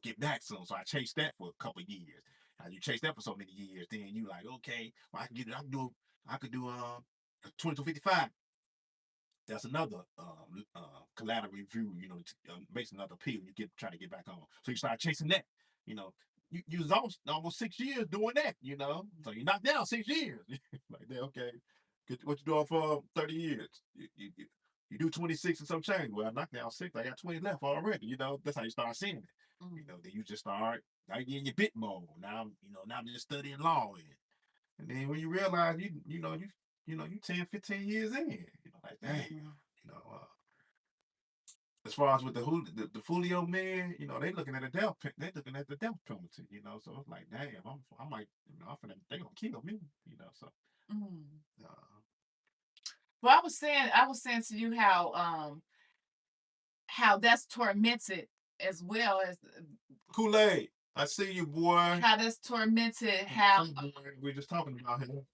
get back soon. So I chased that for a couple of years. Now you chase that for so many years, then you like, okay, well, I can get it. I could do 2255. That's another collateral review. Makes another appeal. You try to get back on. So you start chasing that. You know, you was almost 6 years doing that. So you knocked down 6 years. Like that, okay. What you doing for 30 years? You do 26 and some change. Well, I knocked down 6. I got 20 left already. That's how you start seeing it. Then you just start now you're in your bit mode. Now I'm just studying law, and then when you realize you 10, 15 years in, like dang, as far as with the Fulio men, they looking at they looking at the death penalty, so it's like, damn, I might, they gonna kill me, so. Mm. Uh, Well, I was saying to you how that's tormented as well as Kool-Aid, I see you, boy. how that's tormented. How We just talking about him.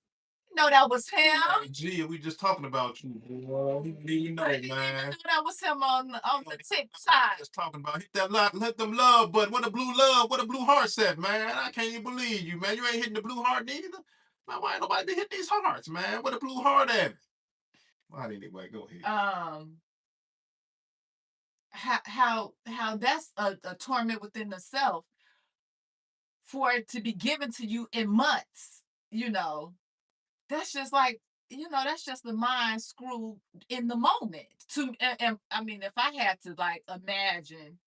no, that was him. Hey, G, we just talking about you, boy. You know, I didn't even man. know that was him on the TikTok. Just talking about hit that lot, hit them love button. What a blue love, what a blue heart said, man. I can't even believe you, man. You ain't hitting the blue heart neither. Man, why ain't nobody been hitting these hearts, man? What a blue heart at? Well, anyway, go ahead. How that's a torment within itself for it to be given to you in months. That's just like that's just the mind screw in the moment. And I mean, if I had to like imagine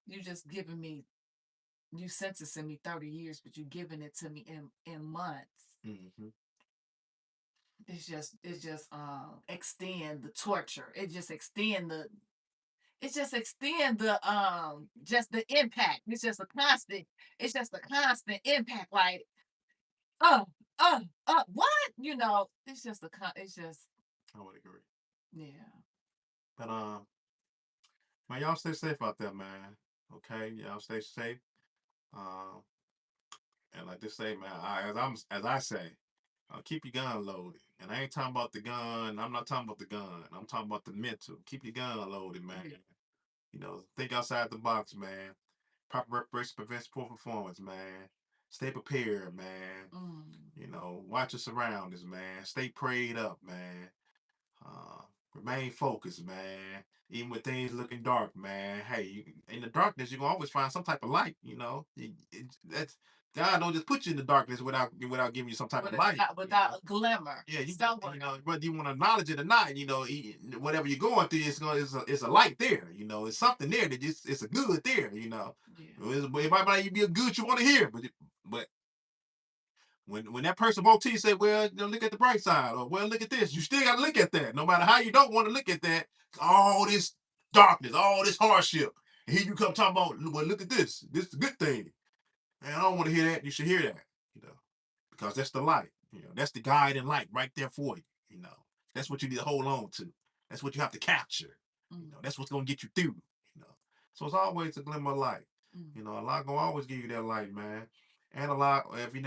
you just giving me you sentencing me 30 years, but you giving it to me in months. Mm-hmm. It's just extend the torture. It just extend the just the impact. It's just a constant impact. Like, uh, what? It's just it's just I would agree. yeah. But man, y'all stay safe out there, man. Okay, y'all stay safe. Um, and like they say, man, as I say, keep your gun loaded. And I ain't talking about the gun. I'm not talking about the gun. I'm talking about the mental. Keep your gun loaded, man. Think outside the box, man. Proper preparation prevents poor performance, man. Stay prepared, man. Watch your surroundings, man. Stay prayed up, man. Remain focused, man. Even with things looking dark, man. Hey, in the darkness, you can always find some type of light. That's God don't just put you in the darkness without giving you some type of light. Without a glimmer. Yeah, you somewhere. know, whether you want to acknowledge it or not, whatever you're going through, it's a light there. It's something there that it's a good there. Yeah. It might not be a good you want to hear, but when that person won't to you, say, well, look at the bright side, or well, look at this. You still got to look at that, no matter how you don't want to look at that. All this darkness, all this hardship, and here you come talking about, well, look at this. This is a good thing. Man, I don't want to hear that. You should hear that, because that's the light. That's the guiding light right there for you. That's what you need to hold on to. That's what you have to capture. That's what's gonna get you through. So it's always a glimmer of light. Allah gonna always give you that light, man. And a lot, if you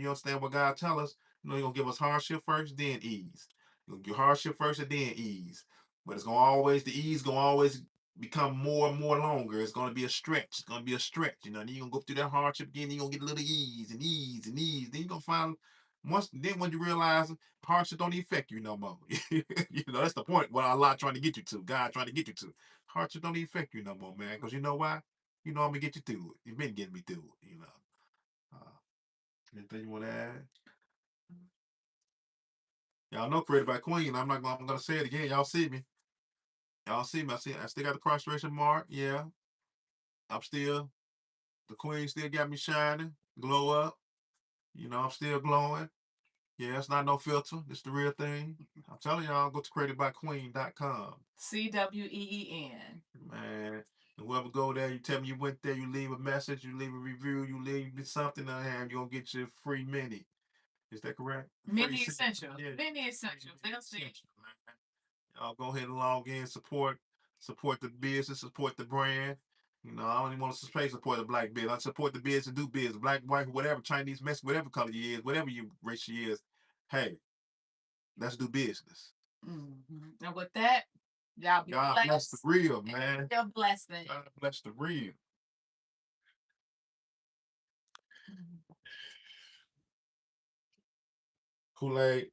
understand what God tell us, He's gonna give us hardship first, then ease. He'll give hardship first and then ease. But the ease gonna always become more and more longer. It's gonna be a stretch. It's gonna be a stretch. Then you're gonna go through that hardship again. You're gonna get a little ease and ease and ease. Then you're gonna find when you realize hardship don't even affect you no more. That's the point. What Allah trying to get you to, God trying to get you to. Hardship don't even affect you no more, man. Because you know why? I'm gonna get you through it. You've been getting me through it. Anything you want to add? Y'all know Created by Queen. I'm gonna say it again. Y'all see me. Y'all see me. I still got the prostration mark. Yeah. The Queen still got me shining. Glow up. I'm still glowing. Yeah, it's not no filter. It's the real thing. I'm telling y'all, go to createdbyqueen.com. CWEEN. Man, whoever go there, you tell me you went there, you leave a message, you leave a review, you leave something on hand, you're going to get your free mini. Is that correct? Mini essentials. Yeah. Mini essentials. They'll see. Y'all go ahead and log in, support the business, support the brand. I don't even want to support the black biz. I support the business, do business, black, white, whatever, Chinese, Mexican, whatever color you is, whatever your race you is. Hey, let's do business. And with that, y'all be God blessed. bless the real, man. You're blessing. God bless the real. Kool-Aid,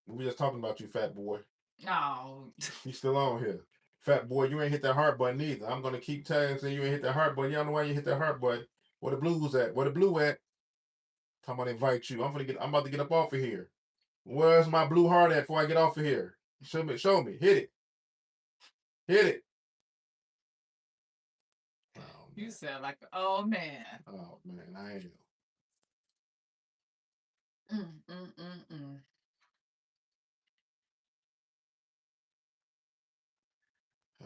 we just talking about you, fat boy. No. You still on here. Fat boy, you ain't hit that heart button either. I'm gonna keep tagging saying you ain't hit that heart button. Y'all know why you hit that heart button. Where the blues at? Where the blue at? I'm gonna invite you. I'm about to get up off of here. Where's my blue heart at before I get off of here? Show me. Hit it. Hit it. Oh, you sound like an old man. Oh man, I am.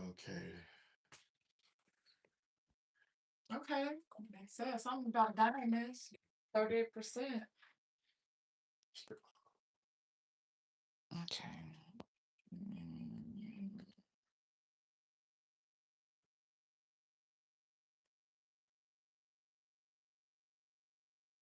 Okay. Okay. They said something about dying this 38%. Okay.